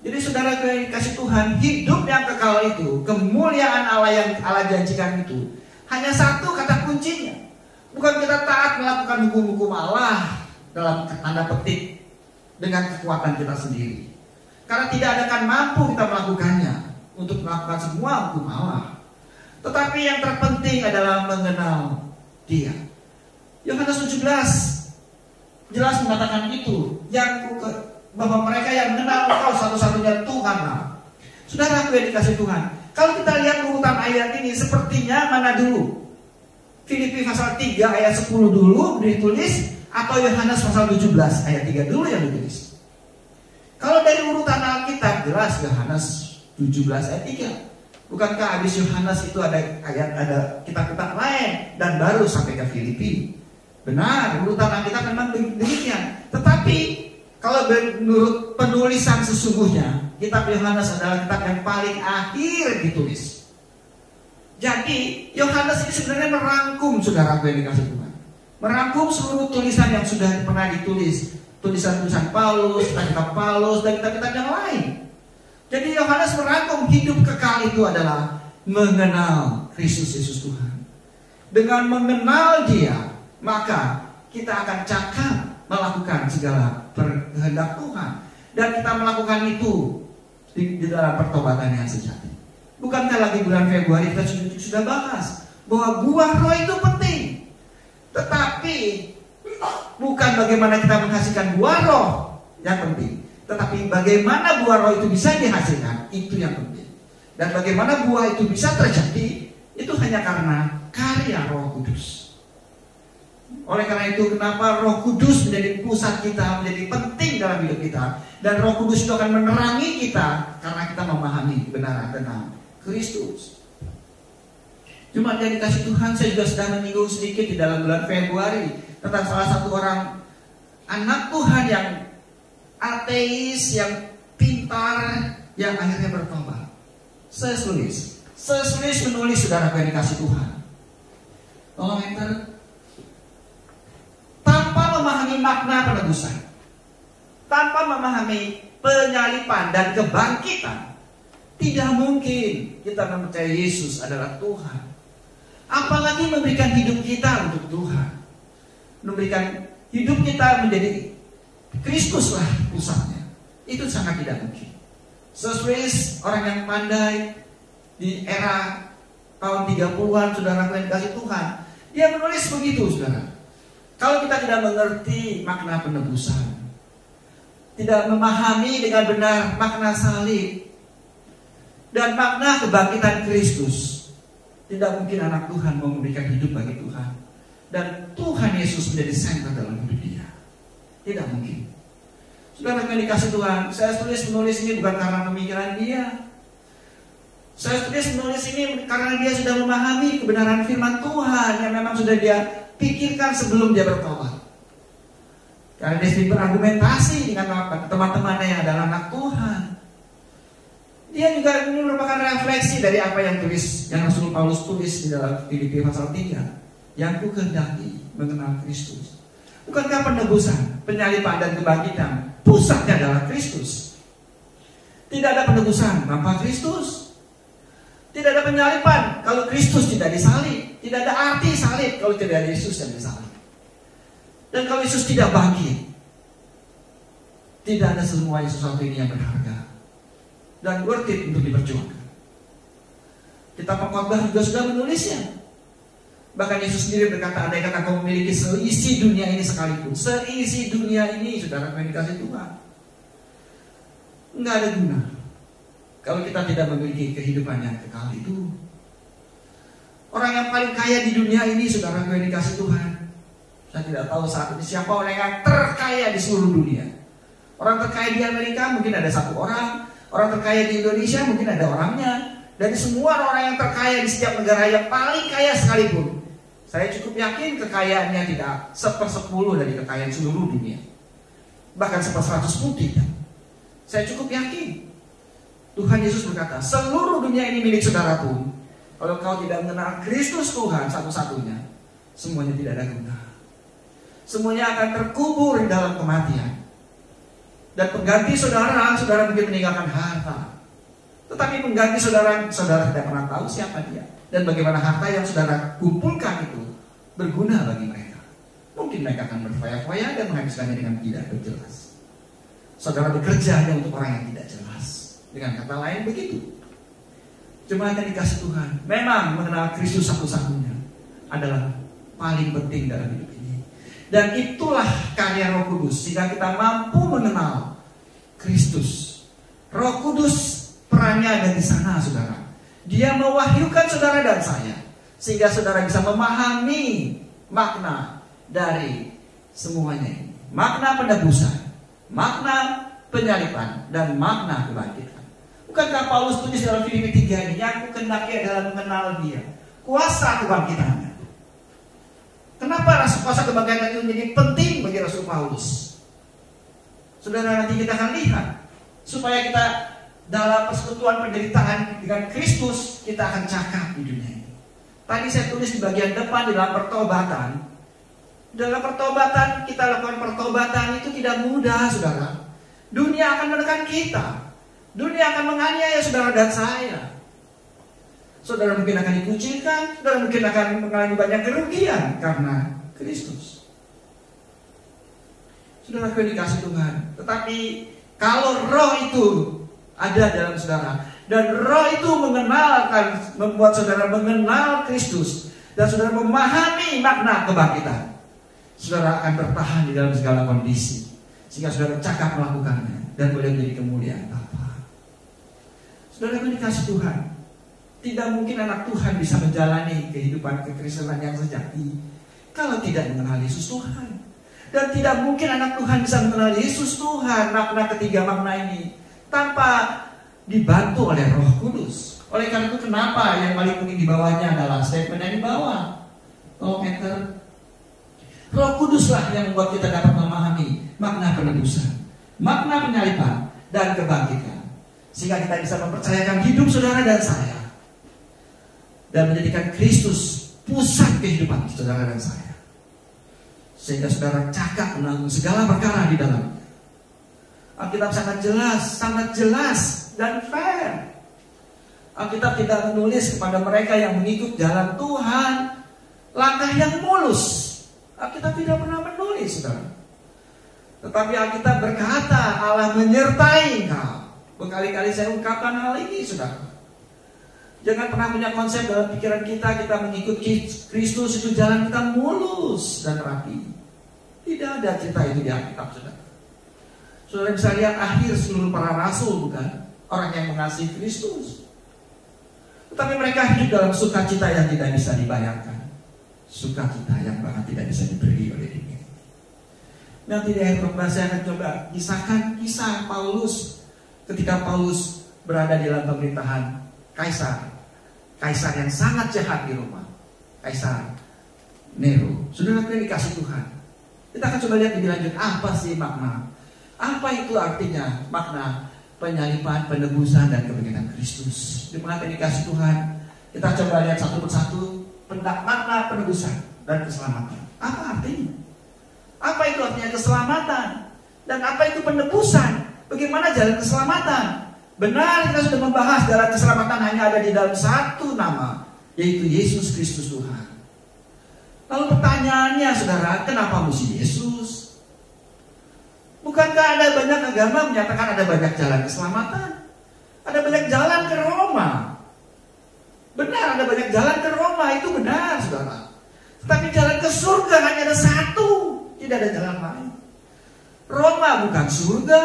Jadi saudara kasih Tuhan, hidup yang kekal itu, kemuliaan Allah yang Allah janjikan itu, hanya satu kata kuncinya, Bukan kita taat melakukan hukum-hukum Allah dalam tanda petik dengan kekuatan kita sendiri. Karena tidak akan mampu kita melakukannya untuk melakukan semua hukum Allah. Tetapi yang terpenting adalah mengenal Dia. Yohanes 17 jelas mengatakan itu, bahwa mereka yang mengenal Engkau satu-satunya Tuhan. Saudara yang dikasih Tuhan, kalau kita lihat urutan ayat ini, sepertinya mana dulu? Filipi pasal 3 ayat 10 dulu ditulis, atau Yohanes pasal 17 ayat 3 dulu yang ditulis? Kalau dari urutan Alkitab jelas Yohanes 17 ayat 3. Bukankah habis Yohanes itu ada kitab-kitab lain dan baru sampai ke Filipi? Benar, urutan Alkitab memang demikian. Tetapi kalau menurut penulisan sesungguhnya, kitab Yohanes adalah kitab yang paling akhir ditulis. Jadi Yohanes ini sebenarnya merangkum, saudara yang dikasih Tuhan, merangkum seluruh tulisan yang sudah pernah ditulis, tulisan-tulisan Paulus, kitab Paulus, dan kitab-kitab yang lain. Jadi Yohanes merangkum hidup kekal itu adalah mengenal Kristus Yesus Tuhan. Dengan mengenal Dia, maka kita akan cakap melakukan segala kehendak Tuhan, dan kita melakukan itu di dalam pertobatan yang sejati. Bukankah lagi bulan Februari kita sudah bahas bahwa buah roh itu penting, tetapi bukan bagaimana kita menghasilkan buah roh yang penting, tetapi bagaimana buah roh itu bisa dihasilkan, itu yang penting. Dan bagaimana buah itu bisa terjadi, itu hanya karena karya Roh Kudus. Oleh karena itu, kenapa Roh Kudus menjadi pusat kita, menjadi penting dalam hidup kita. Dan Roh Kudus itu akan menerangi kita karena kita memahami kebenaran tentang Kristus. Cuma dari kasih Tuhan, saya juga sudah menyinggung sedikit di dalam bulan Februari tentang salah satu orang anak Tuhan yang ateis, yang pintar, yang akhirnya bertobat. C.S. Lewis menulis, saudara yang dikasih Tuhan, tolong enter. Tanpa memahami makna penebusan, tanpa memahami penyalipan dan kebangkitan, tidak mungkin kita mempercayai Yesus adalah Tuhan. Apalagi memberikan hidup kita untuk Tuhan, memberikan hidup kita menjadi Kristuslah pusatnya. Itu sangat tidak mungkin. C.S. orang yang pandai di era tahun 30-an, saudara yang dikasih Tuhan, dia menulis begitu, saudara. Kalau kita tidak mengerti makna penebusan, tidak memahami dengan benar makna salib dan makna kebangkitan Kristus, tidak mungkin anak Tuhan mau memberikan hidup bagi Tuhan dan Tuhan Yesus menjadi sentral dalam hidup dia. Tidak mungkin. Saudara yang dikasih Tuhan, saya menulis ini bukan karena pemikiran dia. Saya menulis ini karena dia sudah memahami kebenaran firman Tuhan yang memang sudah dia pikirkan sebelum dia bertobat. Karena dia sering berargumentasi dengan teman-temannya yang adalah anak Tuhan. Dia juga ini merupakan refleksi dari apa yang Rasul Paulus tulis di dalam Filipi pasal 3. Yang ku kehendaki mengenal Kristus. Bukankah penebusan, penyalipan dan kebangkitan pusatnya adalah Kristus? Tidak ada penebusan tanpa Kristus. Tidak ada penyalipan kalau Kristus tidak disalib. Tidak ada arti salib kalau tidak ada Yesus yang disalib. Dan kalau Yesus tidak bangkit, tidak ada semua sesuatu ini yang berharga dan worth it untuk diperjuangkan. Kitab Pengkhotbah juga sudah menulisnya. Bahkan Yesus sendiri berkata, andai kata kau memiliki seisi dunia ini sekalipun, seisi dunia ini, saudara yang dikasih Tuhan, enggak ada guna kalau kita tidak memiliki kehidupan yang kekal itu. Orang yang paling kaya di dunia ini, saudara yang dikasih Tuhan, saya tidak tahu saat ini siapa orang yang terkaya di seluruh dunia. Orang terkaya di Amerika mungkin ada satu orang terkaya di Indonesia mungkin ada orangnya. Dari semua orang yang terkaya di setiap negara yang paling kaya sekalipun, saya cukup yakin kekayaannya tidak 1/10 dari kekayaan seluruh dunia, bahkan 1/100 pun tidak. Saya cukup yakin. Tuhan Yesus berkata, seluruh dunia ini milik saudara pun, kalau kau tidak mengenal Kristus Tuhan satu-satunya, semuanya tidak ada guna. Semuanya akan terkubur di dalam kematian. Dan pengganti saudara mungkin meninggalkan harta, tetapi pengganti saudara tidak pernah tahu siapa dia dan bagaimana harta yang saudara kumpulkan itu berguna bagi mereka. Mungkin mereka akan berfoya-foya dan menghabiskannya dengan tidak berjelas. Saudara bekerja hanya untuk orang yang tidak jelas. Dengan kata lain begitu. Jemaat yang dikasih Tuhan, memang mengenal Kristus satu-satunya adalah paling penting dalam hidup ini. Dan itulah karya Roh Kudus, sehingga kita mampu mengenal Kristus. Roh Kudus perannya ada di sana, saudara. Dia mewahyukan saudara dan saya, sehingga saudara bisa memahami makna dari semuanya ini. Makna penebusan, makna penyaliban, dan makna kebangkitan. Bukankah Paulus tulis dalam Filipi 3 ini, yang aku kendaki adalah mengenal dia, kuasa kebangkitannya. Kenapa kuasa kebangkitan itu menjadi penting bagi Rasul Paulus? Saudara, nanti kita akan lihat, supaya kita dalam persekutuan penderitaan dengan Kristus, kita akan cakap di dunia ini. Tadi saya tulis di bagian depan di dalam pertobatan. Dalam pertobatan, kita lakukan pertobatan itu tidak mudah, saudara. Dunia akan menekan kita. Dunia akan menganiaya saudara dan saya. Saudara mungkin akan dikucilkan, saudara mungkin akan mengalami banyak kerugian karena Kristus. Saudara dikasih Tuhan. Tetapi kalau roh itu ada dalam saudara, dan roh itu mengenalkan, membuat saudara mengenal Kristus, dan saudara memahami makna kebangkitan, saudara akan bertahan di dalam segala kondisi, sehingga saudara cakap melakukannya dan boleh menjadi kemuliaan Bapa. Saudara yang dikasih Tuhan, tidak mungkin anak Tuhan bisa menjalani kehidupan kekristenan yang sejati kalau tidak mengenal Yesus Tuhan. Dan tidak mungkin anak Tuhan bisa mengenal Yesus Tuhan, makna ketiga makna ini, tanpa dibantu oleh Roh Kudus. Oleh karena itu kenapa yang paling penting di bawahnya adalah statement yang di bawah. Tolong enter. Roh Kuduslah yang membuat kita dapat memahami makna penebusan, makna penyaliban, dan kebangkitan, sehingga kita bisa mempercayakan hidup saudara dan saya, dan menjadikan Kristus pusat kehidupan saudara dan saya, sehingga saudara cakap menanggung segala perkara di dalam. Alkitab sangat jelas dan fair. Alkitab tidak menulis kepada mereka yang mengikut jalan Tuhan langkah yang mulus. Alkitab tidak pernah menulis, saudara. Tetapi Alkitab berkata Allah menyertai engkau. Berkali-kali saya ungkapkan hal ini, saudara. Jangan pernah punya konsep dalam pikiran kita mengikut Kristus itu jalan kita mulus dan rapi. Tidak ada cerita itu di Alkitab, saudara. Saudara bisa lihat akhir seluruh para rasul, bukan? Orang yang mengasihi Kristus. Tetapi mereka hidup dalam sukacita yang tidak bisa dibayangkan. Sukacita yang bahkan tidak bisa diberi oleh dunia. Nanti di akhir khotbah saya akan coba kisahkan kisah Paulus ketika Paulus berada di dalam pemerintahan Kaisar yang sangat jahat di Roma, Kaisar Nero. Saudara yang dikasih Tuhan, kita akan coba lihat lebih lanjut apa sih makna. Apa itu artinya makna penyaliban, penebusan, dan kebangkitan Kristus? Di mana dikasih Tuhan, kita coba lihat satu persatu makna penebusan dan keselamatan. Apa artinya? Apa itu artinya keselamatan? Dan apa itu penebusan? Bagaimana jalan keselamatan? Benar, kita sudah membahas jalan keselamatan hanya ada di dalam satu nama, yaitu Yesus Kristus Tuhan. Lalu pertanyaannya, saudara, kenapa mesti Yesus? Bukankah ada banyak agama menyatakan ada banyak jalan keselamatan? Ada banyak jalan ke Roma. Benar, ada banyak jalan ke Roma, itu benar, saudara. Tetapi jalan ke surga hanya ada satu, tidak ada jalan lain. Roma bukan surga.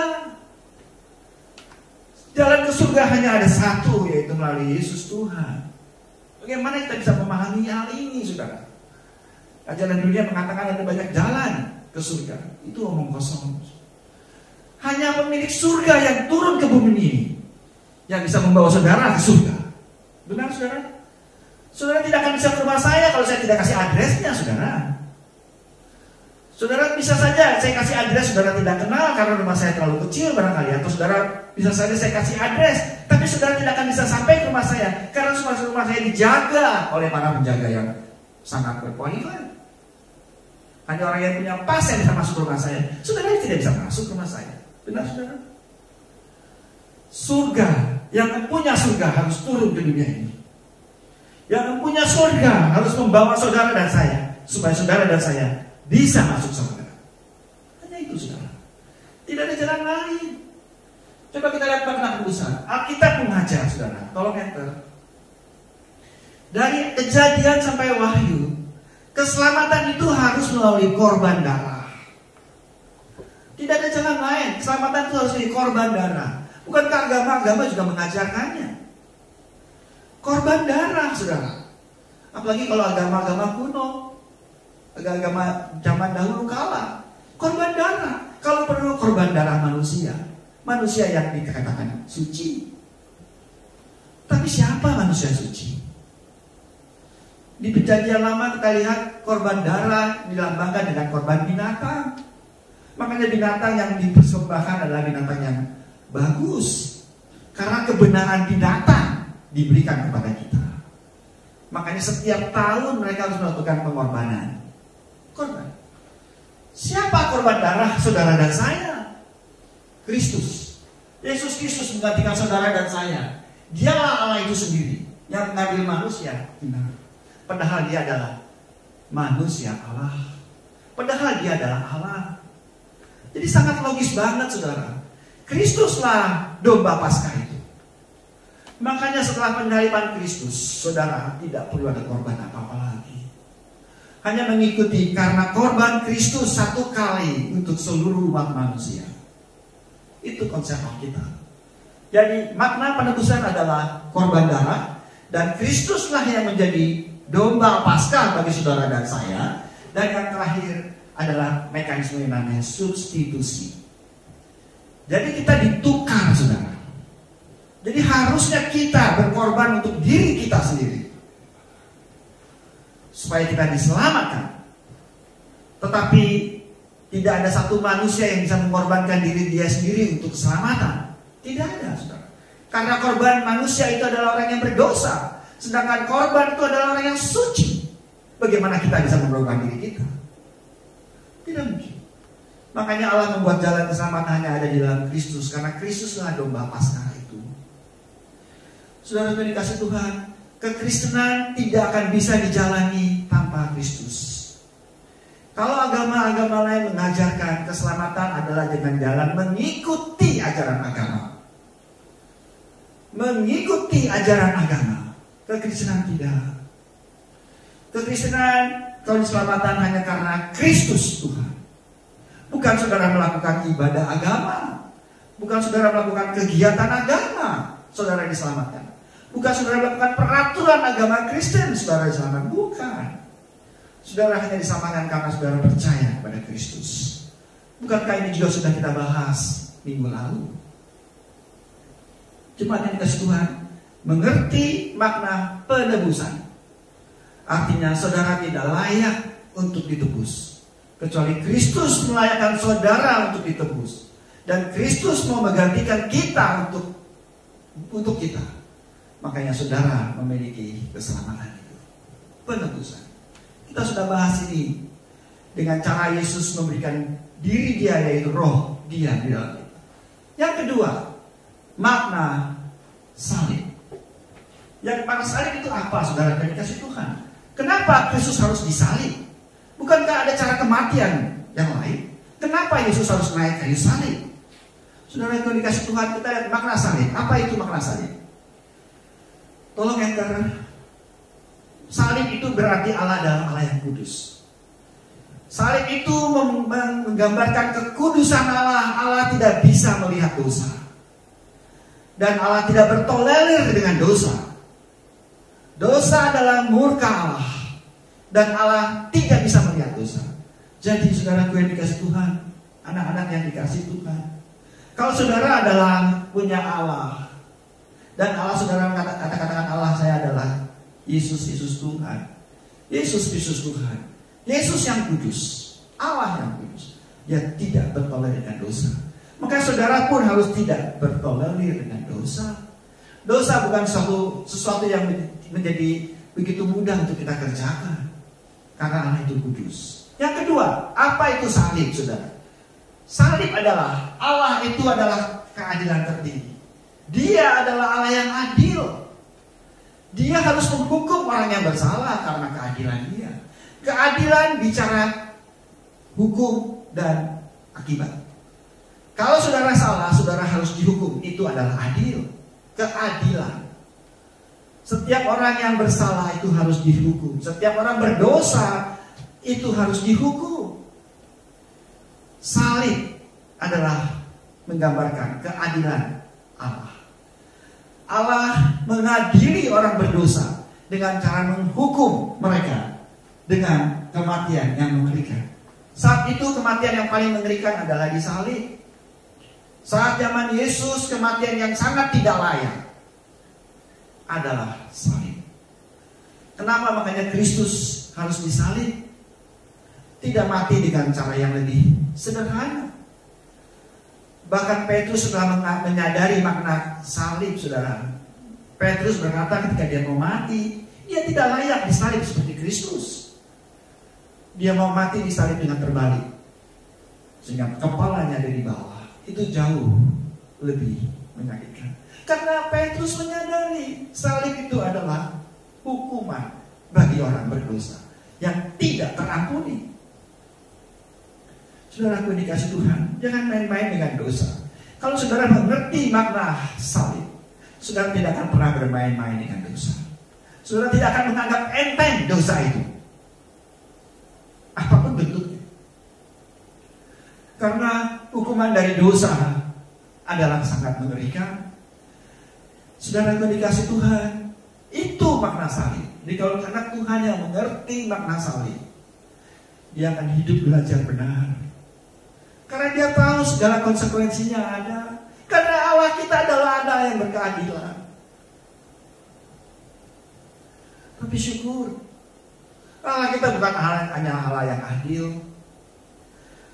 Jalan ke surga hanya ada satu, yaitu melalui Yesus Tuhan. Bagaimana kita bisa memahami hal ini, saudara? Ajaran dunia mengatakan ada banyak jalan ke surga. Itu omong kosong. Hanya pemilik surga yang turun ke bumi ini yang bisa membawa saudara ke surga. Benar, saudara? Saudara tidak akan bisa ke rumah saya kalau saya tidak kasih adresnya, saudara. Saudara bisa saja saya kasih adres, saudara tidak kenal karena rumah saya terlalu kecil barangkali. Atau saudara bisa saja saya kasih adres, tapi saudara tidak akan bisa sampai ke rumah saya karena rumah saya dijaga oleh para penjaga yang sangat berkualitas. Hanya orang yang punya pas yang bisa masuk ke rumah saya. Saudara tidak bisa masuk ke rumah saya. Benar, saudara? Surga, yang mempunyai surga harus turun ke dunia ini. Yang mempunyai surga harus membawa saudara dan saya supaya saudara dan saya bisa masuk surga. Hanya itu, saudara. Tidak ada jalan lain. Coba kita lihat makna penebusan. Alkitab mengajar, saudara. Tolong enter. Dari Kejadian sampai Wahyu, keselamatan itu harus melalui korban darah. Tidak ada jalan lain. Keselamatan itu harus melalui korban darah. Bukankah agama-agama juga mengajarkannya? Korban darah, saudara. Apalagi kalau agama-agama kuno, agama zaman dahulu kala, korban darah. Kalau perlu korban darah manusia yang dikatakan suci. Tapi siapa manusia suci? Di Perjanjian Lama kita lihat korban darah dilambangkan dengan korban binatang. Makanya binatang yang dipersembahkan adalah binatang yang bagus, karena kebenaran binatang diberikan kepada kita. Makanya setiap tahun mereka harus melakukan pengorbanan. Korban. Siapa korban darah saudara dan saya? Kristus. Yesus Kristus menggantikan saudara dan saya. Dialah Allah itu sendiri yang mengambil manusia. Padahal dia adalah manusia Allah. Padahal dia adalah Allah. Jadi sangat logis banget, saudara. Kristuslah domba Paskah itu. Makanya setelah penyaliban Kristus, saudara, tidak perlu ada korban apa-apa lagi. Hanya mengikuti karena korban Kristus satu kali untuk seluruh umat manusia. Itu konsep Alkitab. Jadi makna penebusan adalah korban darah, dan Kristuslah yang menjadi domba Paskah bagi saudara dan saya. Dan yang terakhir adalah mekanisme yang namanya substitusi. Jadi kita ditukar, saudara. Jadi harusnya kita berkorban untuk diri kita sendiri, supaya kita diselamatkan. Tetapi tidak ada satu manusia yang bisa mengorbankan diri dia sendiri untuk keselamatan. Tidak ada, saudara. Karena korban manusia itu adalah orang yang berdosa, sedangkan korban itu adalah orang yang suci. Bagaimana kita bisa mengorbankan diri kita? Tidak mungkin. Makanya Allah membuat jalan keselamatannya ada di dalam Kristus, karena Kristuslah domba Paskah itu. Saudara yang dikasih Tuhan, kekristenan tidak akan bisa dijalani tanpa Kristus. Kalau agama-agama lain mengajarkan keselamatan adalah dengan jalan mengikuti ajaran agama. Mengikuti ajaran agama. Kekristenan tidak. Kekristenan, kalau keselamatan hanya karena Kristus Tuhan. Bukan saudara melakukan ibadah agama. Bukan saudara melakukan kegiatan agama, saudara diselamatkan. Bukan saudara melakukan peraturan agama Kristen, saudara diselamatkan. Bukan. Saudara hanya diselamatkan karena saudara percaya kepada Kristus. Bukankah ini juga sudah kita bahas minggu lalu? Jemaat yang dikasih Tuhan, mengerti makna penebusan. Artinya saudara tidak layak untuk ditebus, kecuali Kristus melayakkan saudara untuk ditebus. Dan Kristus mau menggantikan kita untuk kita. Makanya saudara memiliki keselamatan itu, penebusan. Kita sudah bahas ini dengan cara Yesus memberikan diri dia, yaitu roh dia di dalam kita. Yang kedua, makna salib. Yang makna salib itu apa, saudara yang dikasih Tuhan? Kenapa Kristus harus disalib? Bukankah ada cara kematian yang lain? Kenapa Yesus harus naik kayu salib? Saudara yang dikasih Tuhan, kita lihat makna salib. Apa itu makna salib? Tolong enter. Salib itu berarti Allah adalah Allah yang kudus. Salib itu menggambarkan kekudusan Allah. Allah tidak bisa melihat dosa. Dan Allah tidak bertolerir dengan dosa. Dosa adalah murka Allah. Dan Allah tidak bisa melihat dosa. Jadi saudaraku yang dikasih Tuhan, anak-anak yang dikasih Tuhan, kalau saudara adalah punya Allah, dan Allah saudara katakan Allah saya adalah Yesus Tuhan, Yesus Kristus Tuhan, Yesus yang kudus, Allah yang kudus, dia tidak bertolerir dengan dosa. Maka saudara pun harus tidak bertolerir dengan dosa. Dosa bukan sesuatu yang menjadi begitu mudah untuk kita kerjakan, karena Allah itu kudus. Yang kedua, apa itu salib, saudara? Salib adalah Allah itu adalah keadilan tertinggi. Dia adalah Allah yang adil. Dia harus menghukum orang yang bersalah karena keadilan dia. Keadilan bicara hukum dan akibat. Kalau saudara salah, saudara harus dihukum. Itu adalah adil. Keadilan. Setiap orang yang bersalah itu harus dihukum. Setiap orang berdosa itu harus dihukum. Salib adalah menggambarkan keadilan Allah. Allah mengadili orang berdosa dengan cara menghukum mereka dengan kematian yang mengerikan. Saat itu kematian yang paling mengerikan adalah di salib. Saat zaman Yesus, kematian yang sangat tidak layak adalah salib. Kenapa makanya Kristus harus disalib? Tidak mati dengan cara yang lebih sederhana. Bahkan Petrus sudah menyadari makna salib, saudara. Petrus berkata ketika dia mau mati, dia tidak layak disalib seperti Kristus. Dia mau mati disalib dengan terbalik, sehingga kepalanya ada di bawah. Itu jauh lebih menyakitkan. Karena Petrus menyadari salib itu adalah hukuman bagi orang berdosa yang tidak terampuni. Saudara aku dikasih Tuhan, jangan main-main dengan dosa. Kalau saudara mengerti makna salib, saudara tidak akan pernah bermain-main dengan dosa. Saudara tidak akan menganggap enteng dosa itu, apapun bentuknya. Karena hukuman dari dosa adalah sangat mengerikan. Saudara aku dikasih Tuhan, itu makna salib. Jadi kalau anak Tuhan yang mengerti makna salib, dia akan hidup belajar benar. Karena dia tahu segala konsekuensinya ada. Karena Allah kita adalah Allah yang berkeadilan. Tapi syukur, Allah kita bukan hanya Allah yang adil.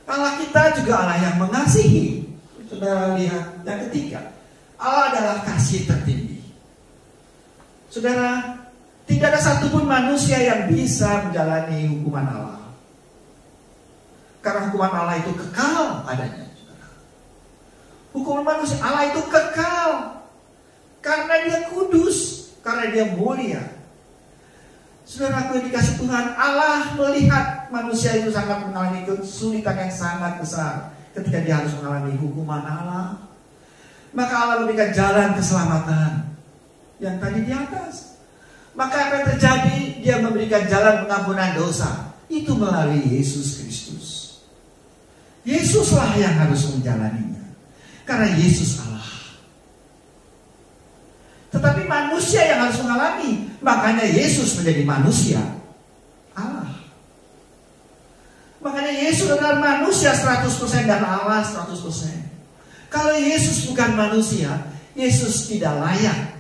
Allah kita juga Allah yang mengasihi. Saudara lihat yang ketiga, Allah adalah kasih tertinggi. Saudara, tidak ada satupun manusia yang bisa menjalani hukuman Allah. Karena hukuman Allah itu kekal adanya. Hukuman manusia Allah itu kekal. Karena dia kudus. Karena dia mulia. Saudara aku yang dikasih Tuhan, Allah melihat manusia itu sangat mengalami kesulitan yang sangat besar ketika dia harus mengalami hukuman Allah. Maka Allah memberikan jalan keselamatan yang tadi di atas. Maka apa yang terjadi? Dia memberikan jalan pengampunan dosa. Itu melalui Yesus Kristus. Yesuslah yang harus menjalaninya. Karena Yesus Allah. Tetapi manusia yang harus mengalami. Makanya Yesus menjadi manusia Allah. Makanya Yesus adalah manusia 100% dan Allah 100%. Kalau Yesus bukan manusia, Yesus tidak layak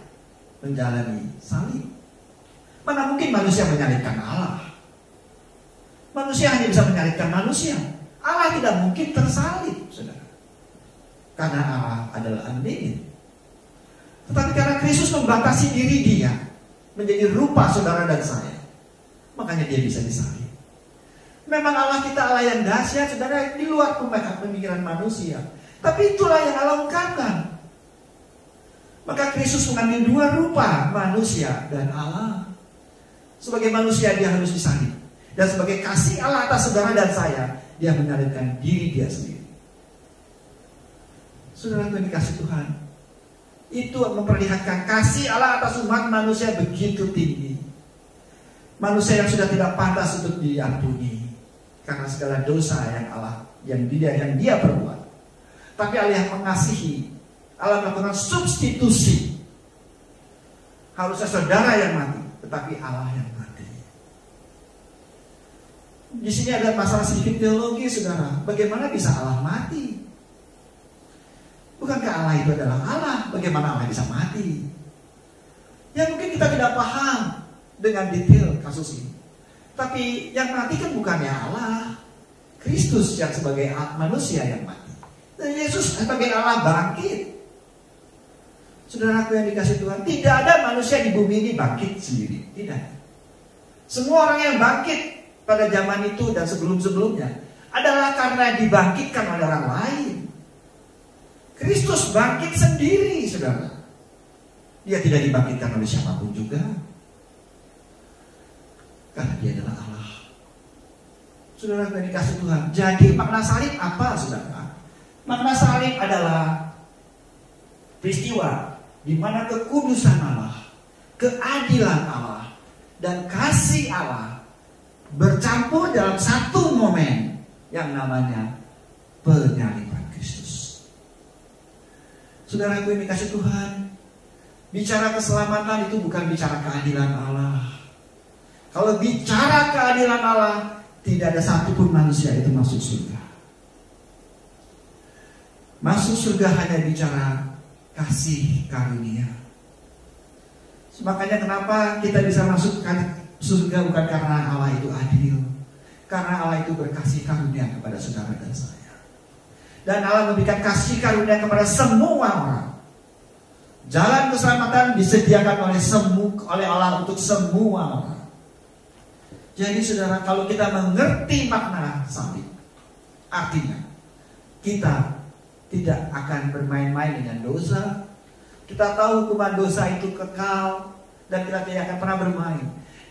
menjalani salib. Mana mungkin manusia menyalibkan Allah? Manusia hanya bisa menyalibkan manusia. Allah tidak mungkin tersalib, saudara. Karena Allah adalah unlimited. Tetapi karena Kristus membatasi diri dia menjadi rupa saudara dan saya, makanya dia bisa disalib. Memang Allah kita Allah yang dahsyat, saudara, di luar pemikiran manusia. Tapi itulah yang Allah ungkapkan. Maka Kristus mengambil dua rupa, manusia dan Allah. Sebagai manusia dia harus disalib. Dan sebagai kasih Allah atas saudara dan saya, dia menyalibkan diri dia sendiri. Saudara yang dikasih Tuhan, itu memperlihatkan kasih Allah atas umat manusia begitu tinggi. Manusia yang sudah tidak pantas untuk diampuni karena segala dosa yang dia perbuat. Tapi Allah yang mengasihi, Allah melakukan substitusi. Harusnya saudara yang mati, tetapi Allah yang mati. Di sini ada masalah sedikit teologi, saudara. Bagaimana bisa Allah mati? Bukankah Allah itu adalah Allah? Bagaimana Allah bisa mati? Ya mungkin kita tidak paham dengan detail kasus ini. Tapi yang mati kan bukannya Allah. Kristus yang sebagai manusia yang mati. Dan Yesus sebagai Allah bangkit. Saudaraku yang dikasih Tuhan, tidak ada manusia di bumi ini bangkit sendiri. Tidak. Semua orang yang bangkit pada zaman itu dan sebelum-sebelumnya adalah karena dibangkitkan oleh orang lain. Kristus bangkit sendiri, saudara. Dia tidak dibangkitkan oleh siapapun juga. Karena dia adalah Allah. Saudara yang dikasih Tuhan. Jadi makna salib apa, saudara? Makna salib adalah peristiwa di mana kekudusan Allah, keadilan Allah, dan kasih Allah bercampur dalam satu momen yang namanya penyaliban Kristus. Saudara yang dikasih Tuhan, bicara keselamatan itu bukan bicara keadilan Allah. Kalau bicara keadilan Allah, tidak ada satupun manusia itu masuk surga. Masuk surga hanya bicara kasih karunia. Makanya kenapa kita bisa masuk surga bukan karena Allah itu adil, karena Allah itu berkasih karunia kepada saudara dan saya. Dan Allah memberikan kasih karunia kepada semua orang. Jalan keselamatan disediakan oleh Allah untuk semua orang. Jadi saudara, kalau kita mengerti makna salib, artinya kita tidak akan bermain-main dengan dosa. Kita tahu hukuman dosa itu kekal dan kita tidak akan pernah bermain.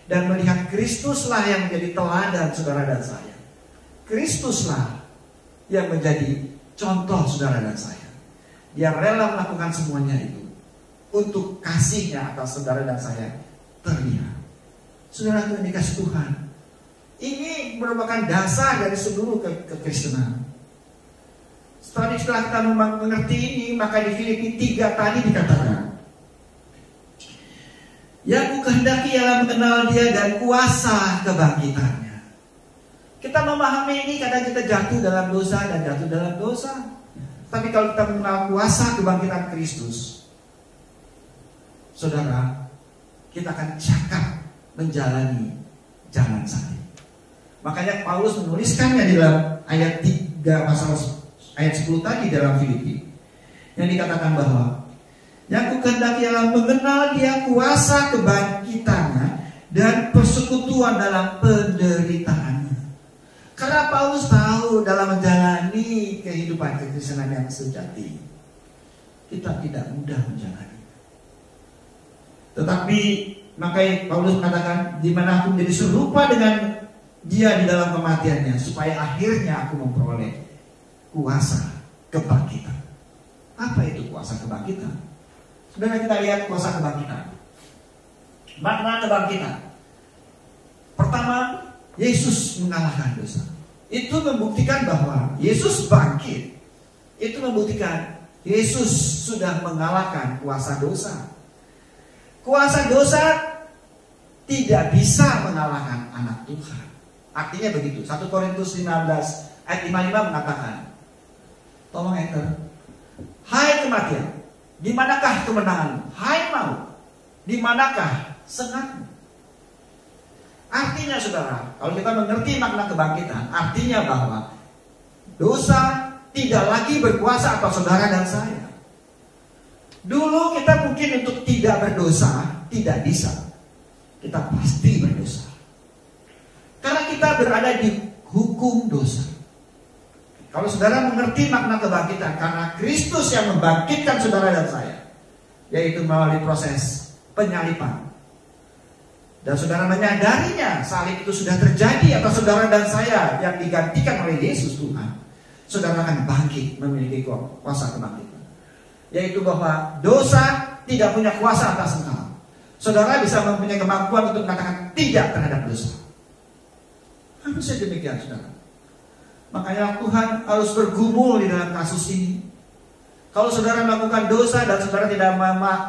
Dan melihat Kristuslah yang menjadi teladan saudara dan saya. Kristuslah yang menjadi contoh saudara dan saya. Dia rela melakukan semuanya itu untuk kasihnya atas saudara dan saya terlihat. Saudara yang dikasih Tuhan, ini merupakan dasar dari seluruh kekristenan. Setelah kita mengerti ini, maka di Filipi 3 tadi dikatakan, yang kukehendaki ialah mengenal Dia dan kuasa kebangkitannya. Kita memahami ini kadang kita jatuh dalam dosa dan jatuh dalam dosa. Tapi kalau kita mengenal kuasa kebangkitan Kristus, saudara, kita akan cakap menjalani jalan salib. Makanya Paulus menuliskannya di dalam ayat 3 pasal ayat 10 tadi dalam Filipi, yang dikatakan bahwa yang kukehendaki ialah mengenal Dia kuasa kebangkitannya dan persekutuan dalam penderitaannya. Karena Paulus tahu dalam menjalani kehidupan kekristenan yang sejati, kita tidak mudah menjalani. Tetapi makanya Paulus mengatakan, di mana aku menjadi serupa dengan Dia di dalam kematiannya, supaya akhirnya aku memperoleh kuasa kebangkitan. Apa itu kuasa kebangkitan? Sebenarnya kita lihat kuasa kebangkitan. Makna kebangkitan. Pertama, Yesus mengalahkan dosa. Itu membuktikan bahwa Yesus bangkit. Itu membuktikan Yesus sudah mengalahkan kuasa dosa. Kuasa dosa tidak bisa mengalahkan anak Tuhan. Artinya begitu. 1 Korintus 15 ayat 55 mengatakan, tolong enter. Hai kematian, di manakah kemenanganmu? Hai maut, di manakah sengatmu? Artinya saudara, kalau kita mengerti makna kebangkitan, artinya bahwa dosa tidak lagi berkuasa atas saudara dan saya. Dulu kita mungkin untuk tidak berdosa tidak bisa. Kita pasti berdosa. Karena kita berada di hukum dosa. Kalau saudara mengerti makna kebangkitan, karena Kristus yang membangkitkan saudara dan saya, yaitu melalui proses penyaliban. Dan saudara menyadarinya salib itu sudah terjadi atas saudara dan saya yang digantikan oleh Yesus Tuhan. Saudara akan bangkit memiliki kuasa kebangkitan, yaitu bahwa dosa tidak punya kuasa atas engkau. Saudara bisa mempunyai kemampuan untuk mengatakan tidak terhadap dosa. Harusnya demikian saudara. Makanya Tuhan harus bergumul di dalam kasus ini. Kalau saudara melakukan dosa dan saudara tidak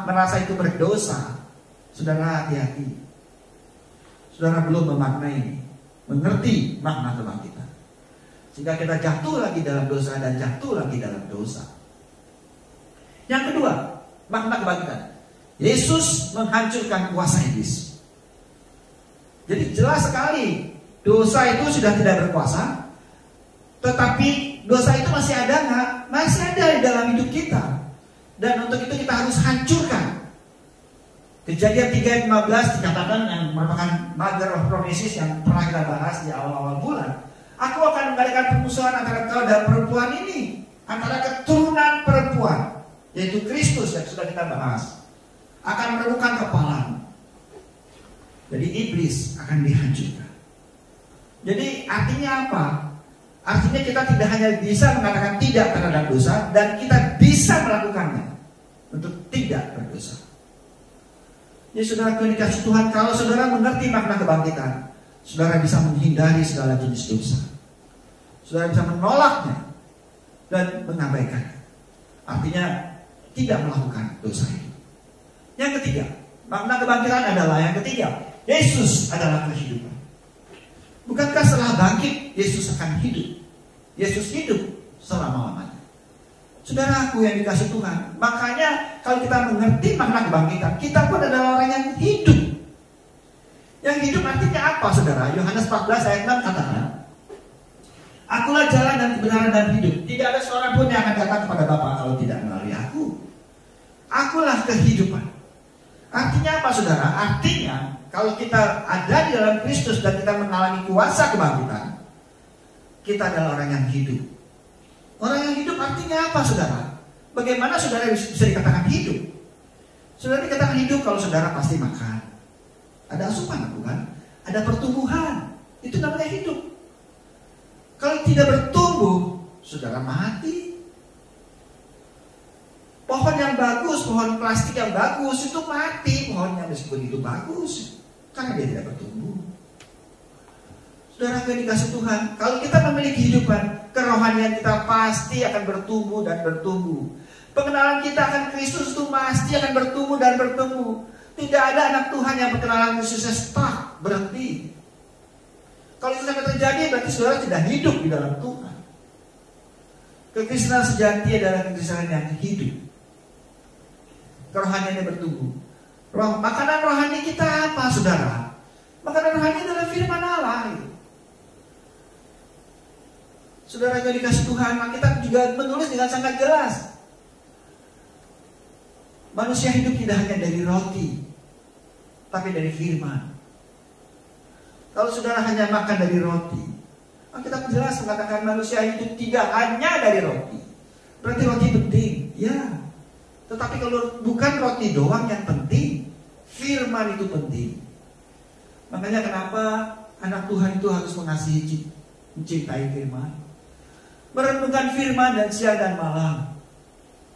merasa itu berdosa, saudara hati-hati. Saudara belum memaknai, mengerti makna kebangkitan. Sehingga kita jatuh lagi dalam dosa dan jatuh lagi dalam dosa. Yang kedua, makna kebangkitan. Yesus menghancurkan kuasa iblis. Jadi jelas sekali, dosa itu sudah tidak berkuasa. Tetapi dosa itu masih ada nggak? Masih ada di dalam hidup kita. Dan untuk itu kita harus hancurkan. Kejadian 3:15 dikatakan, yang merupakan mother of promises yang pernah kita bahas di awal-awal bulan. Aku akan mengadakan permusuhan antara kau dan perempuan ini, antara keturunan perempuan, yaitu Kristus yang sudah kita bahas, akan meremukkan kepalamu. Jadi iblis akan dihancurkan. Jadi artinya apa? Artinya kita tidak hanya bisa mengatakan tidak terhadap dosa, dan kita bisa melakukannya untuk tidak berdosa. Jadi saudara yang dikasih Tuhan, kalau saudara mengerti makna kebangkitan, saudara bisa menghindari segala jenis dosa. Saudara bisa menolaknya dan mengabaikannya. Artinya tidak melakukan dosa itu. Yang ketiga, makna kebangkitan adalah yang ketiga, Yesus adalah kehidupan. Bukankah setelah bangkit Yesus akan hidup? Yesus hidup selama-lamanya. Saudaraku yang dikasih Tuhan, makanya kalau kita mengerti makna kebangkitan, kita pun adalah orang yang hidup. Yang hidup artinya apa, saudara? Yohanes 14 ayat 6 katakan, Akulah jalan dan kebenaran dan hidup. Tidak ada seorang pun yang akan datang kepada Bapa kalau tidak melalui aku. Akulah kehidupan. Artinya apa, saudara? Artinya kalau kita ada di dalam Kristus dan kita mengalami kuasa kebangkitan, kita adalah orang yang hidup. Orang yang hidup artinya apa, saudara? Bagaimana saudara bisa dikatakan hidup? Saudara dikatakan hidup kalau saudara pasti makan. Ada asupan, bukan? Ada pertumbuhan. Itu namanya hidup. Kalau tidak bertumbuh, saudara mati. Pohon yang bagus, pohon plastik yang bagus itu mati. Pohonnya meskipun itu bagus, karena dia tidak bertumbuh. Saudara yang dikasih Tuhan, kalau kita memiliki kehidupan, kerohanian kita pasti akan bertumbuh dan bertumbuh. Pengenalan kita akan Kristus itu pasti akan bertumbuh dan bertumbuh. Tidak ada anak Tuhan yang pengenalan Kristusnya stuck, berhenti. Kalau itu sampai terjadi, berarti saudara tidak hidup di dalam Tuhan. Kekristenan sejati adalah kekristenan yang hidup. Kerohaniannya bertumbuh. Makanan rohani kita apa, saudara? Makanan rohani adalah firman Allah. Saudara yang dikasih Tuhan, kita juga menulis dengan sangat jelas. Manusia hidup tidak hanya dari roti, tapi dari firman. Kalau saudara hanya makan dari roti, kita jelas mengatakan manusia hidup tidak hanya dari roti. Berarti roti penting, ya. Tetapi kalau bukan roti doang yang penting, firman itu penting. Makanya kenapa anak Tuhan itu harus mengasihi, mencintai firman, merenungkan firman dan siang dan malam.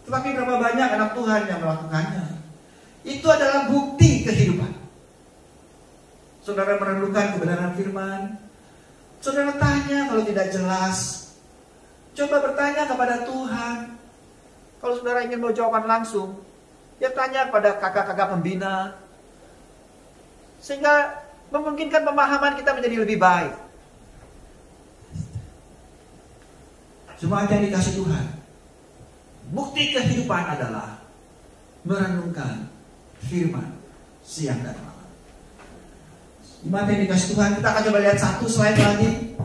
Tetapi berapa banyak anak Tuhan yang melakukannya? Itu adalah bukti kehidupan. Saudara merenungkan kebenaran firman, saudara tanya kalau tidak jelas, coba bertanya kepada Tuhan. Kalau saudara ingin mau jawaban langsung, ya tanya kepada kakak-kakak pembina, sehingga memungkinkan pemahaman kita menjadi lebih baik. Semua yang dikasih Tuhan, bukti kehidupan adalah merenungkan firman siang dan malam. Jemaat yang dikasih Tuhan, kita akan coba lihat satu slide lagi.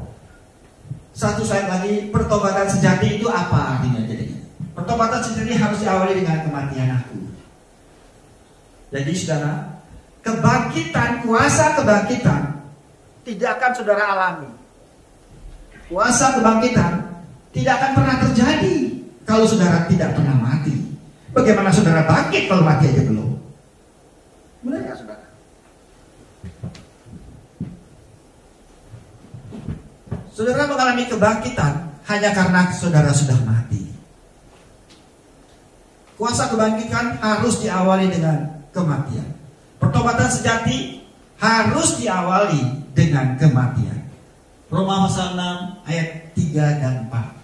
Satu slide lagi, pertobatan sejati itu apa artinya jadinya? Pertobatan sejati harus diawali dengan kematian aku. Jadi saudara, kebangkitan, kuasa kebangkitan tidak akan saudara alami. Kuasa kebangkitan tidak akan pernah terjadi kalau saudara tidak pernah mati. Bagaimana saudara bangkit kalau mati aja belum? Benar ya saudara? Saudara mengalami kebangkitan hanya karena saudara sudah mati. Kuasa kebangkitan harus diawali dengan kematian. Pertobatan sejati harus diawali dengan kematian. Roma pasal 6 ayat 3 dan 4.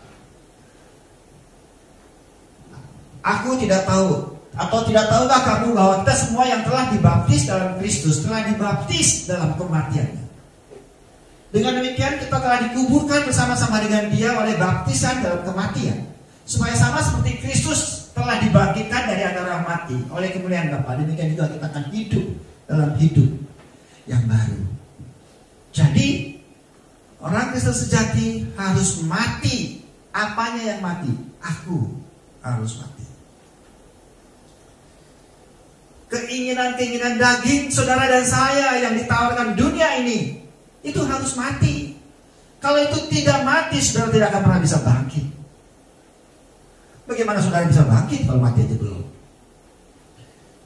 Aku tidak tahu, atau tidak tahukah kamu bahwa kita semua yang telah dibaptis dalam Kristus telah dibaptis dalam kematiannya. Dengan demikian kita telah dikuburkan bersama-sama dengan Dia oleh baptisan dalam kematian, supaya sama seperti Kristus telah dibangkitkan dari antara orang mati oleh kemuliaan Bapa, demikian juga kita akan hidup dalam hidup yang baru. Jadi orang Kristen sejati harus mati. Apanya yang mati? Aku harus mati. Keinginan-keinginan daging saudara dan saya yang ditawarkan dunia ini, itu harus mati. Kalau itu tidak mati, saudara tidak akan pernah bisa bangkit. Bagaimana saudara bisa bangkit kalau mati aja belum?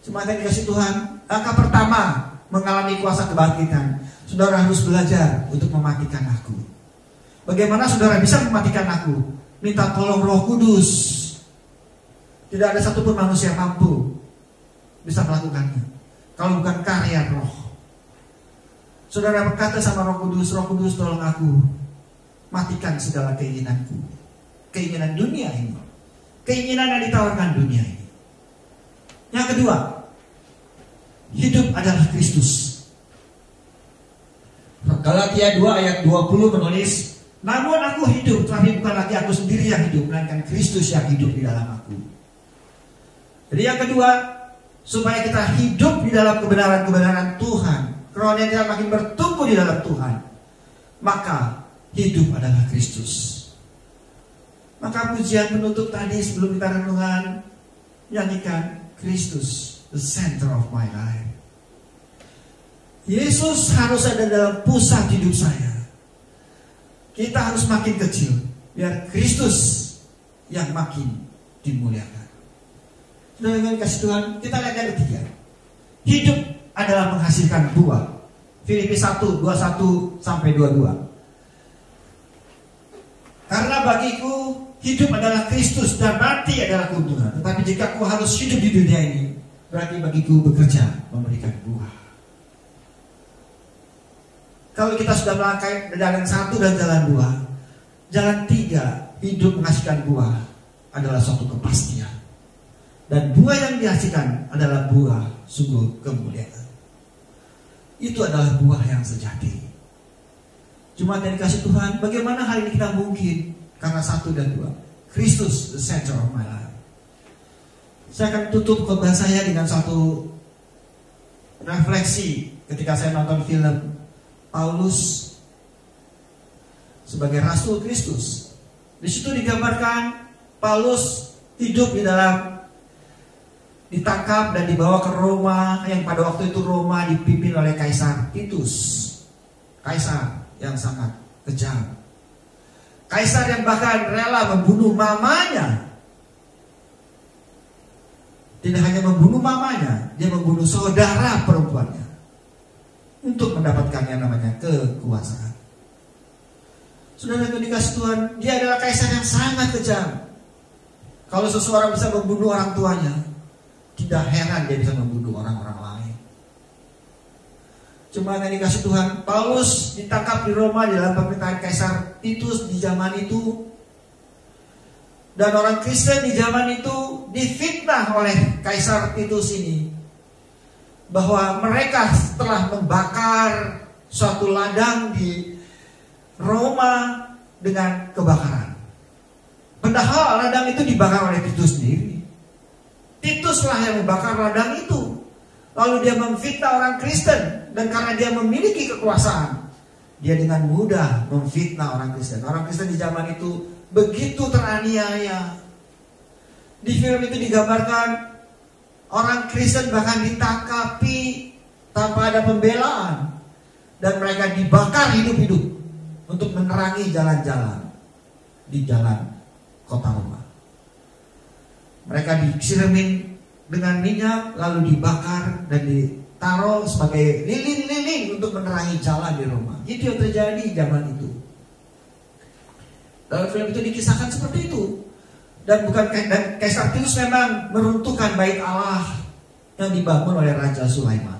Cuma yang dikasih Tuhan, langkah pertama mengalami kuasa kebangkitan, saudara harus belajar untuk mematikan aku. Bagaimana saudara bisa mematikan aku? Minta tolong Roh Kudus. Tidak ada satupun manusia mampu bisa melakukannya kalau bukan karya Roh. Saudara berkata sama Roh Kudus, Roh Kudus tolong aku matikan segala keinginanku, keinginan dunia ini, keinginan yang ditawarkan dunia ini. Yang kedua, hidup adalah Kristus. Galatia 2 ayat 20 menulis, namun aku hidup, tetapi bukan lagi aku sendiri yang hidup, melainkan Kristus yang hidup di dalam aku. Jadi yang kedua, supaya kita hidup di dalam kebenaran-kebenaran Tuhan, kerohanian kita makin bertumbuh di dalam Tuhan, maka hidup adalah Kristus. Maka pujian penutup tadi sebelum kita renungan, nyanyikan Kristus, the center of my life. Yesus harus ada dalam pusat hidup saya. Kita harus makin kecil, biar Kristus yang makin dimuliakan. Sudah dengan kasih Tuhan, kita lihat yang ketiga. Hidup adalah menghasilkan buah. Filipi 1, 21 sampai 22. Karena bagiku hidup adalah Kristus dan mati adalah keuntungan. Tetapi jika aku harus hidup di dunia ini, berarti bagiku bekerja memberikan buah. Kalau kita sudah melangkah jalan 1 dan jalan 2, jalan 3, hidup menghasilkan buah adalah suatu kepastian. Dan buah yang dihasilkan adalah buah sungguh kemuliaan. Itu adalah buah yang sejati. Cuma dari kasih Tuhan, bagaimana hari ini kita mungkin? Karena 1 dan 2, Kristus the center of my life. Saya akan tutup khotbah saya dengan satu refleksi ketika saya nonton film Paulus sebagai Rasul Kristus. Di situ digambarkan Paulus hidup di dalam, ditangkap dan dibawa ke Roma, yang pada waktu itu Roma dipimpin oleh Kaisar Titus. Kaisar yang sangat kejam. Kaisar yang bahkan rela membunuh mamanya. Tidak hanya membunuh mamanya, dia membunuh saudara perempuannya untuk mendapatkan yang namanya kekuasaan. Saudara yang dikasih Tuhan, dia adalah kaisar yang sangat kejam. Kalau seseorang bisa membunuh orang tuanya, tidak heran dia bisa membunuh orang-orang lain. Cuma yang dikasih Tuhan, Paulus ditangkap di Roma di dalam pemerintahan Kaisar Titus di zaman itu. Dan orang Kristen di zaman itu difitnah oleh Kaisar Titus ini, bahwa mereka telah membakar suatu ladang di Roma dengan kebakaran. Padahal ladang itu dibakar oleh Titus sendiri. Tituslah yang membakar ladang itu. Lalu dia memfitnah orang Kristen. Dan karena dia memiliki kekuasaan, dia dengan mudah memfitnah orang Kristen. Orang Kristen di zaman itu begitu teraniaya. Di film itu digambarkan orang Kristen bahkan ditangkapi tanpa ada pembelaan. Dan mereka dibakar hidup-hidup untuk menerangi jalan-jalan di jalan kota Roma. Mereka disiramin dengan minyak, lalu dibakar dan ditaruh sebagai lilin-lilin untuk menerangi jalan di Roma. Itu yang terjadi zaman itu. Dalam film itu dikisahkan seperti itu. Dan Kaisar Titus memang meruntuhkan bait Allah yang dibangun oleh Raja Sulaiman.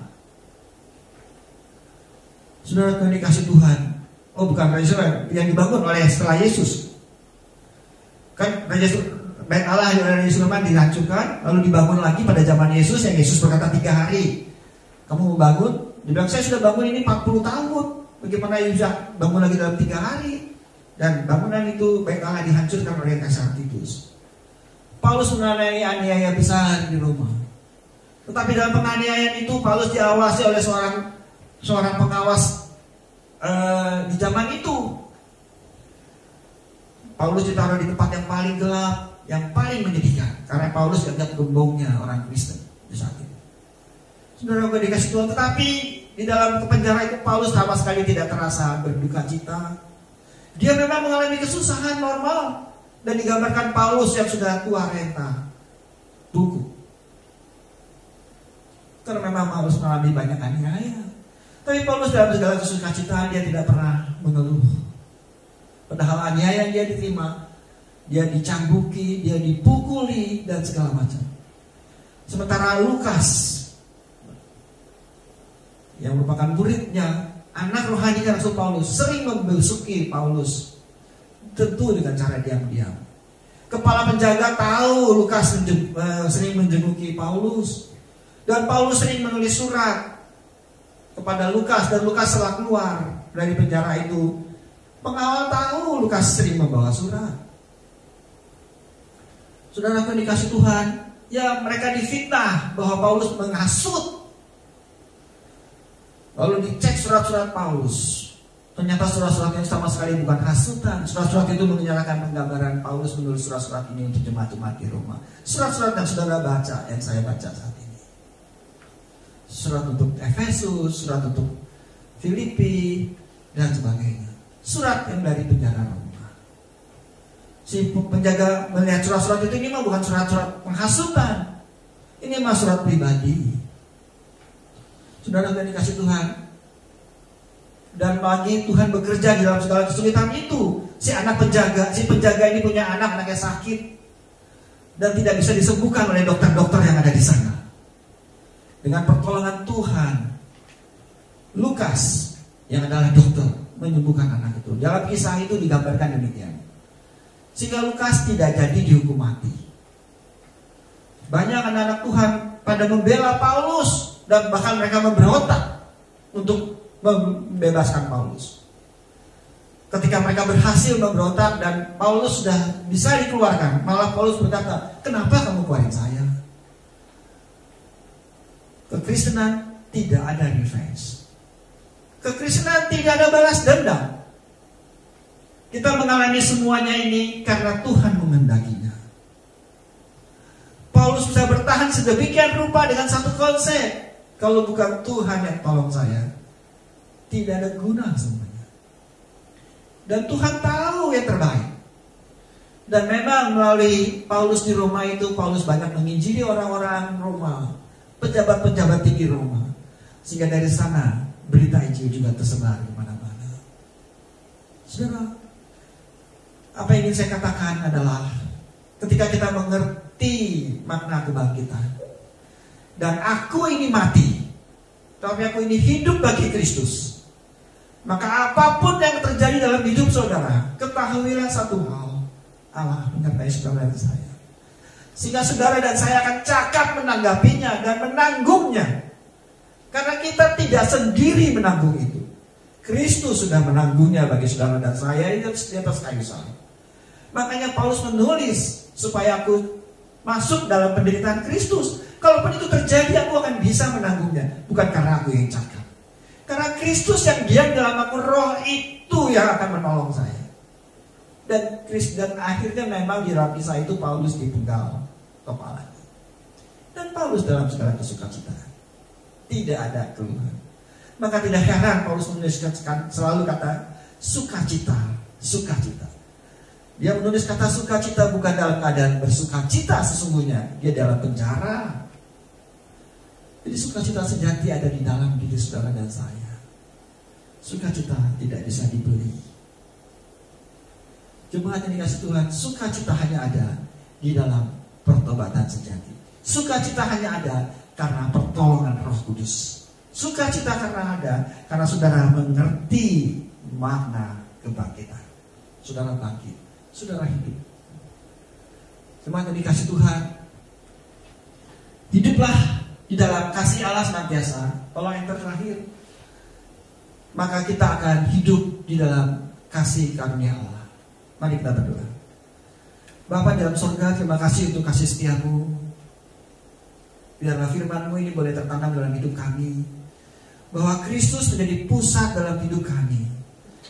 Saudara yang dikasih Tuhan, bukan Raja Sulaiman, yang dibangun oleh setelah Yesus. Kan bait Allah yang oleh Sulaiman dihancurkan, lalu dibangun lagi pada zaman Yesus, yang Yesus berkata 3 hari. Kamu mau bangun? Dia bilang, saya sudah bangun ini 40 tahun. Bagaimana bisa bangun lagi dalam 3 hari? Dan bangunan itu bait Allah dihancurkan oleh Kaisar Titus. Paulus mengalami aniaya besar di Roma. Tetapi dalam penganiayaan itu Paulus diawasi oleh seorang pengawas di zaman itu. Paulus ditaruh di tempat yang paling gelap, yang paling menyedihkan, karena Paulus dianggap gembongnya orang Kristen di saat itu. Saudara gue dikasih Tuhan, tetapi di dalam penjara itu Paulus sama sekali tidak terasa berduka cita. Dia memang mengalami kesusahan normal. Dan digambarkan Paulus yang sudah tua renta, buku. Karena memang Paulus mengalami banyak aniaya. Tapi Paulus dalam segala kesukacitaan dia tidak pernah mengeluh. Padahal aniaya yang dia diterima, dia dicambuki, dia dipukuli dan segala macam. Sementara Lukas yang merupakan muridnya, anak rohaninya Rasul Paulus, sering membesuki Paulus, tentu dengan cara diam-diam. Kepala penjaga tahu Lukas sering menjengukki Paulus, dan Paulus sering menulis surat kepada Lukas, dan Lukas setelah keluar dari penjara itu, pengawal tahu Lukas sering membawa surat. Saudara dikasih Tuhan, ya mereka difitnah bahwa Paulus menghasut. Lalu dicek surat-surat Paulus. Ternyata surat-surat yang sama sekali bukan hasutan. Surat-surat itu menyatakan penggambaran Paulus menulis surat-surat ini untuk jemaat-jemaat di Roma. Surat-surat yang saudara baca, yang saya baca saat ini. Surat untuk Efesus, surat untuk Filipi, dan sebagainya. Surat yang dari penjara Roma. Si penjaga melihat surat-surat itu, ini mah bukan surat-surat penghasutan. Ini mah surat pribadi. Saudara yang dikasih Tuhan. Dan bagi Tuhan bekerja di dalam segala kesulitan itu. Si penjaga ini punya anaknya sakit dan tidak bisa disembuhkan oleh dokter-dokter yang ada di sana. Dengan pertolongan Tuhan, Lukas yang adalah dokter menyembuhkan anak itu. Dalam kisah itu digambarkan demikian. Sehingga Lukas tidak jadi dihukum mati. Banyak anak-anak Tuhan pada membela Paulus dan bahkan mereka memberontak untuk membebaskan Paulus. Ketika mereka berhasil memberontak dan Paulus sudah bisa dikeluarkan, malah Paulus berkata, "Kenapa kamu keluarin saya?" Kekristenan tidak ada revenge. Kekristenan tidak ada balas dendam. Kita mengalami semuanya ini karena Tuhan menghendakinya. Paulus bisa bertahan sedemikian rupa dengan satu konsep. Kalau bukan Tuhan yang tolong saya, tidak ada guna semuanya. Dan Tuhan tahu yang terbaik. Dan memang melalui Paulus di Roma itu, Paulus banyak menginjili orang-orang Roma, pejabat-pejabat tinggi Roma. Sehingga dari sana berita Injil juga tersebar kemana-mana. Saudara, apa yang ingin saya katakan adalah ketika kita mengerti makna kebangkitan, dan aku ini mati, tapi aku ini hidup bagi Kristus, maka apapun yang terjadi dalam hidup saudara, ketahuilah satu hal, Allah menyertai saudara dan saya. Sehingga saudara dan saya akan cakap menanggapinya dan menanggungnya. Karena kita tidak sendiri menanggung itu. Kristus sudah menanggungnya bagi saudara dan saya di atas kayu salib. Makanya Paulus menulis supaya aku masuk dalam penderitaan Kristus. Kalaupun itu terjadi, aku akan bisa menanggungnya. Bukan karena aku yang cakap. Karena Kristus yang diam dalam aku, roh itu yang akan menolong saya. Dan akhirnya memang di dalam kisah itu Paulus dipenggal kepalanya. Dan Paulus dalam segala kesukacitaan, tidak ada keluhan. Maka tidak heran Paulus menuliskan selalu kata sukacita, sukacita. Dia menulis kata sukacita bukan dalam keadaan bersukacita sesungguhnya. Dia dalam penjara. Jadi sukacita sejati ada di dalam diri saudara dan saya. Sukacita tidak bisa dibeli. Jemaat yang dikasih Tuhan, sukacita hanya ada di dalam pertobatan sejati. Sukacita hanya ada karena pertolongan Roh Kudus. Sukacita karena ada karena saudara mengerti makna kebangkitan. Saudara bangkit, saudara hidup. Jemaat yang dikasih Tuhan, hiduplah di dalam kasih Allah senantiasa. Tolong yang terakhir, maka kita akan hidup di dalam kasih karunia Allah. Mari kita berdoa. Bapa dalam surga, terima kasih untuk kasih setiamu. Biarlah firman-Mu ini boleh tertanam dalam hidup kami, bahwa Kristus menjadi pusat dalam hidup kami,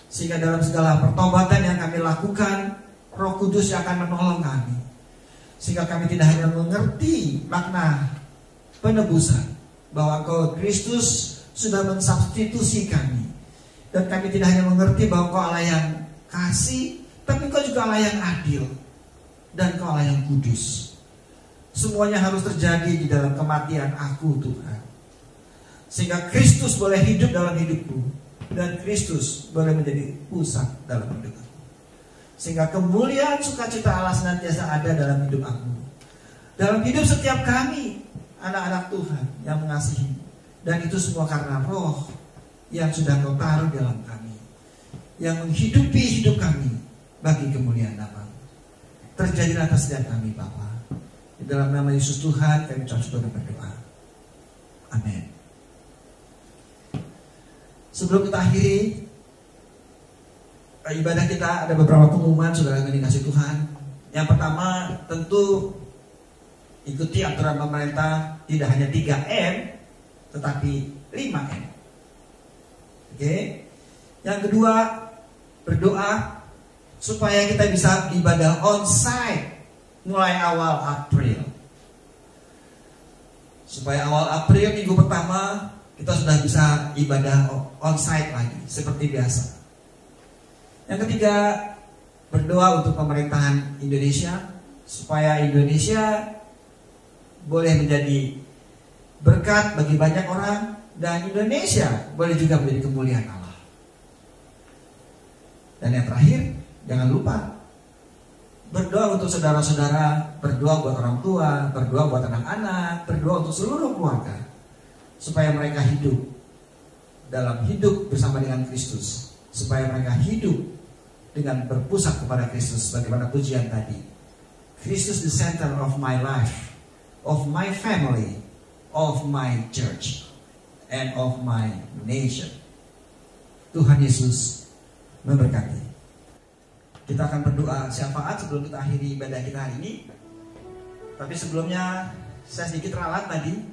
sehingga dalam segala pertobatan yang kami lakukan, Roh Kudus yang akan menolong kami, sehingga kami tidak hanya mengerti makna penebusan, bahwa Engkau Kristus sudah mensubstitusi kami, dan kami tidak hanya mengerti bahwa Engkau Allah yang kasih, tapi Engkau juga Allah yang adil, dan Engkau Allah yang kudus. Semuanya harus terjadi di dalam kematian aku, Tuhan. Sehingga Kristus boleh hidup dalam hidupku, dan Kristus boleh menjadi pusat dalam hidup aku. Sehingga kemuliaan sukacita Allah senantiasa ada dalam hidup aku, dalam hidup setiap kami, anak-anak Tuhan yang mengasihi. Dan itu semua karena roh yang sudah Kau taruh dalam kami, yang menghidupi hidup kami bagi kemuliaan nama. Terjadilah atas setiap kami Bapa. Di dalam nama Yesus Tuhan kami ucapkan berdoa. Amin. Sebelum kita akhiri ibadah kita, ada beberapa pengumuman saudara yang dikasih Tuhan. Yang pertama, tentu ikuti aturan pemerintah, tidak hanya 3M tetapi 5M. Oke. Yang kedua, berdoa supaya kita bisa ibadah on-site mulai awal April. Supaya awal April minggu pertama kita sudah bisa ibadah on-site lagi seperti biasa. Yang ketiga, berdoa untuk pemerintahan Indonesia supaya Indonesia boleh menjadi berkat bagi banyak orang dan Indonesia boleh juga menjadi kemuliaan Allah. Dan yang terakhir, jangan lupa berdoa untuk saudara-saudara, berdoa buat orang tua, berdoa buat anak-anak, berdoa untuk seluruh keluarga supaya mereka hidup dalam hidup bersama dengan Kristus, supaya mereka hidup dengan berpusat kepada Kristus. Bagaimana pujian tadi, Kristus the center of my life, of my family, of my church, and of my nation. Tuhan Yesus memberkati. Kita akan berdoa syafaat sebelum kita akhiri ibadah kita hari ini. Tapi sebelumnya saya sedikit ralat tadi.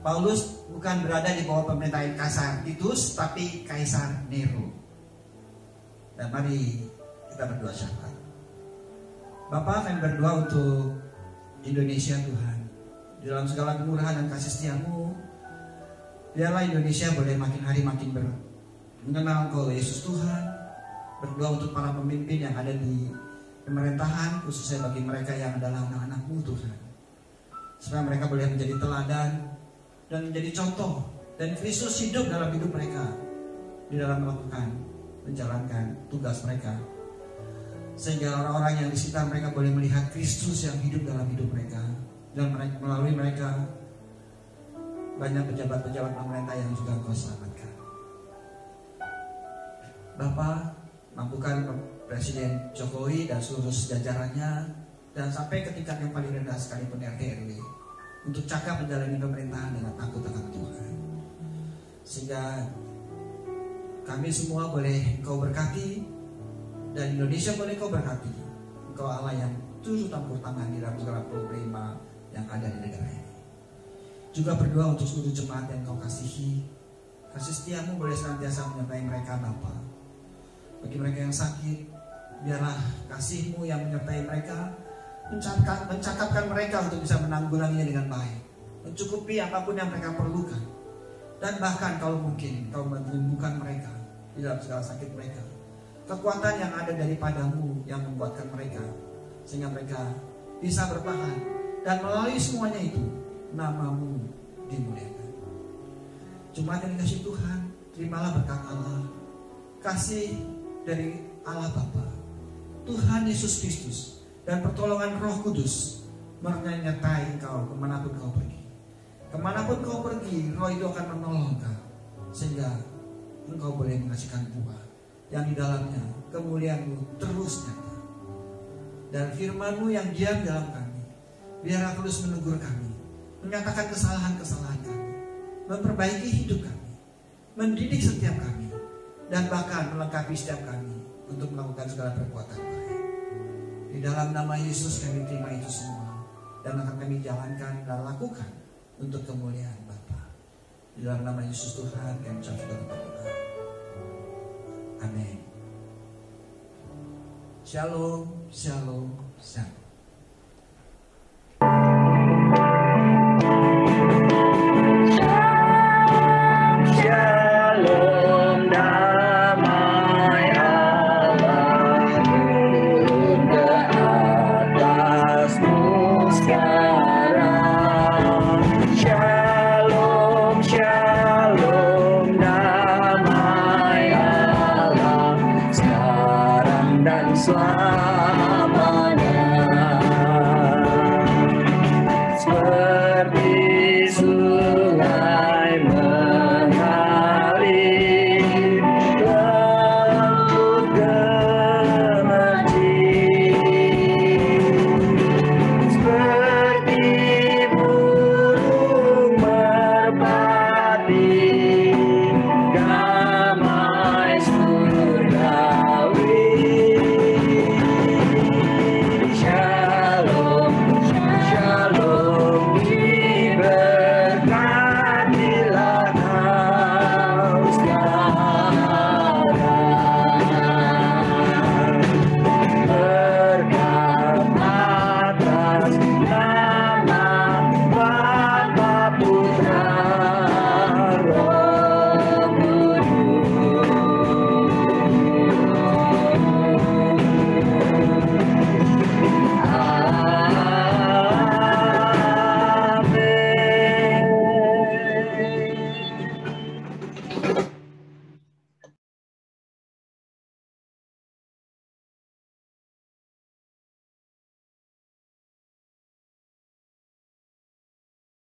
Paulus bukan berada di bawah pemerintahan Kaisar Titus, tapi Kaisar Nero. Dan mari kita berdoa syafaat. Bapa, kami berdoa untuk Indonesia Tuhan. Di dalam segala kemurahan dan kasih setiamu, biarlah Indonesia boleh makin hari makin mengenal Engkau Yesus Tuhan. Berdoa untuk para pemimpin yang ada di pemerintahan, khususnya bagi mereka yang adalah anak-anak-Mu Tuhan, supaya mereka boleh menjadi teladan dan menjadi contoh, dan Kristus hidup dalam hidup mereka di dalam menjalankan tugas mereka, sehingga orang-orang yang di sekitar mereka boleh melihat Kristus yang hidup dalam hidup mereka, dan melalui mereka banyak pejabat-pejabat pemerintah yang juga Engkau selamatkan. Bapa, mampukan Presiden Jokowi dan seluruh jajarannya, dan sampai ke tingkat yang paling rendah sekalipun RT RW, untuk cakap menjalani pemerintahan dengan takut akan Tuhan, sehingga kami semua boleh Engkau berkati, dan Indonesia boleh Engkau berkati. Engkau Allah yang turut campur tangan di dalam segala problema yang ada di negara ini. Juga berdoa untuk seluruh jemaat yang Engkau kasihi, kasih setiamu boleh senantiasa menyertai mereka Bapa. Bagi mereka yang sakit, biarlah kasih-Mu yang menyertai mereka, mencakapkan mereka untuk bisa menanggulanginya dengan baik, mencukupi apapun yang mereka perlukan. Dan bahkan kalau mungkin Kau menyembuhkan mereka di dalam segala sakit mereka. Kekuatan yang ada daripada-Mu yang membuatkan mereka, sehingga mereka bisa bertahan. Dan melalui semuanya itu, nama-Mu dimuliakan. Jemaat yang dikasihi Tuhan, terimalah berkat Allah, kasih dari Allah Bapa, Tuhan Yesus Kristus, dan pertolongan Roh Kudus menyertai engkau kemanapun kau pergi. Kemanapun kau pergi, Roh itu akan menolong engkau, sehingga engkau boleh menghasilkan buah yang di dalamnya kemuliaan-Mu terus nyata. Dan firman-Mu yang diam dalam kami, biarlah terus menegur kami, menyatakan kesalahan-kesalahan kami, memperbaiki hidup kami, mendidik setiap kami, dan bahkan melengkapi setiap kami untuk melakukan segala perbuatan baik. Di dalam nama Yesus kami terima itu semua, dan akan kami jalankan dan lakukan untuk kemuliaan Bapa. Di dalam nama Yesus Tuhan kami ucapkan berdoa. Amin. Shalom, shalom, shalom.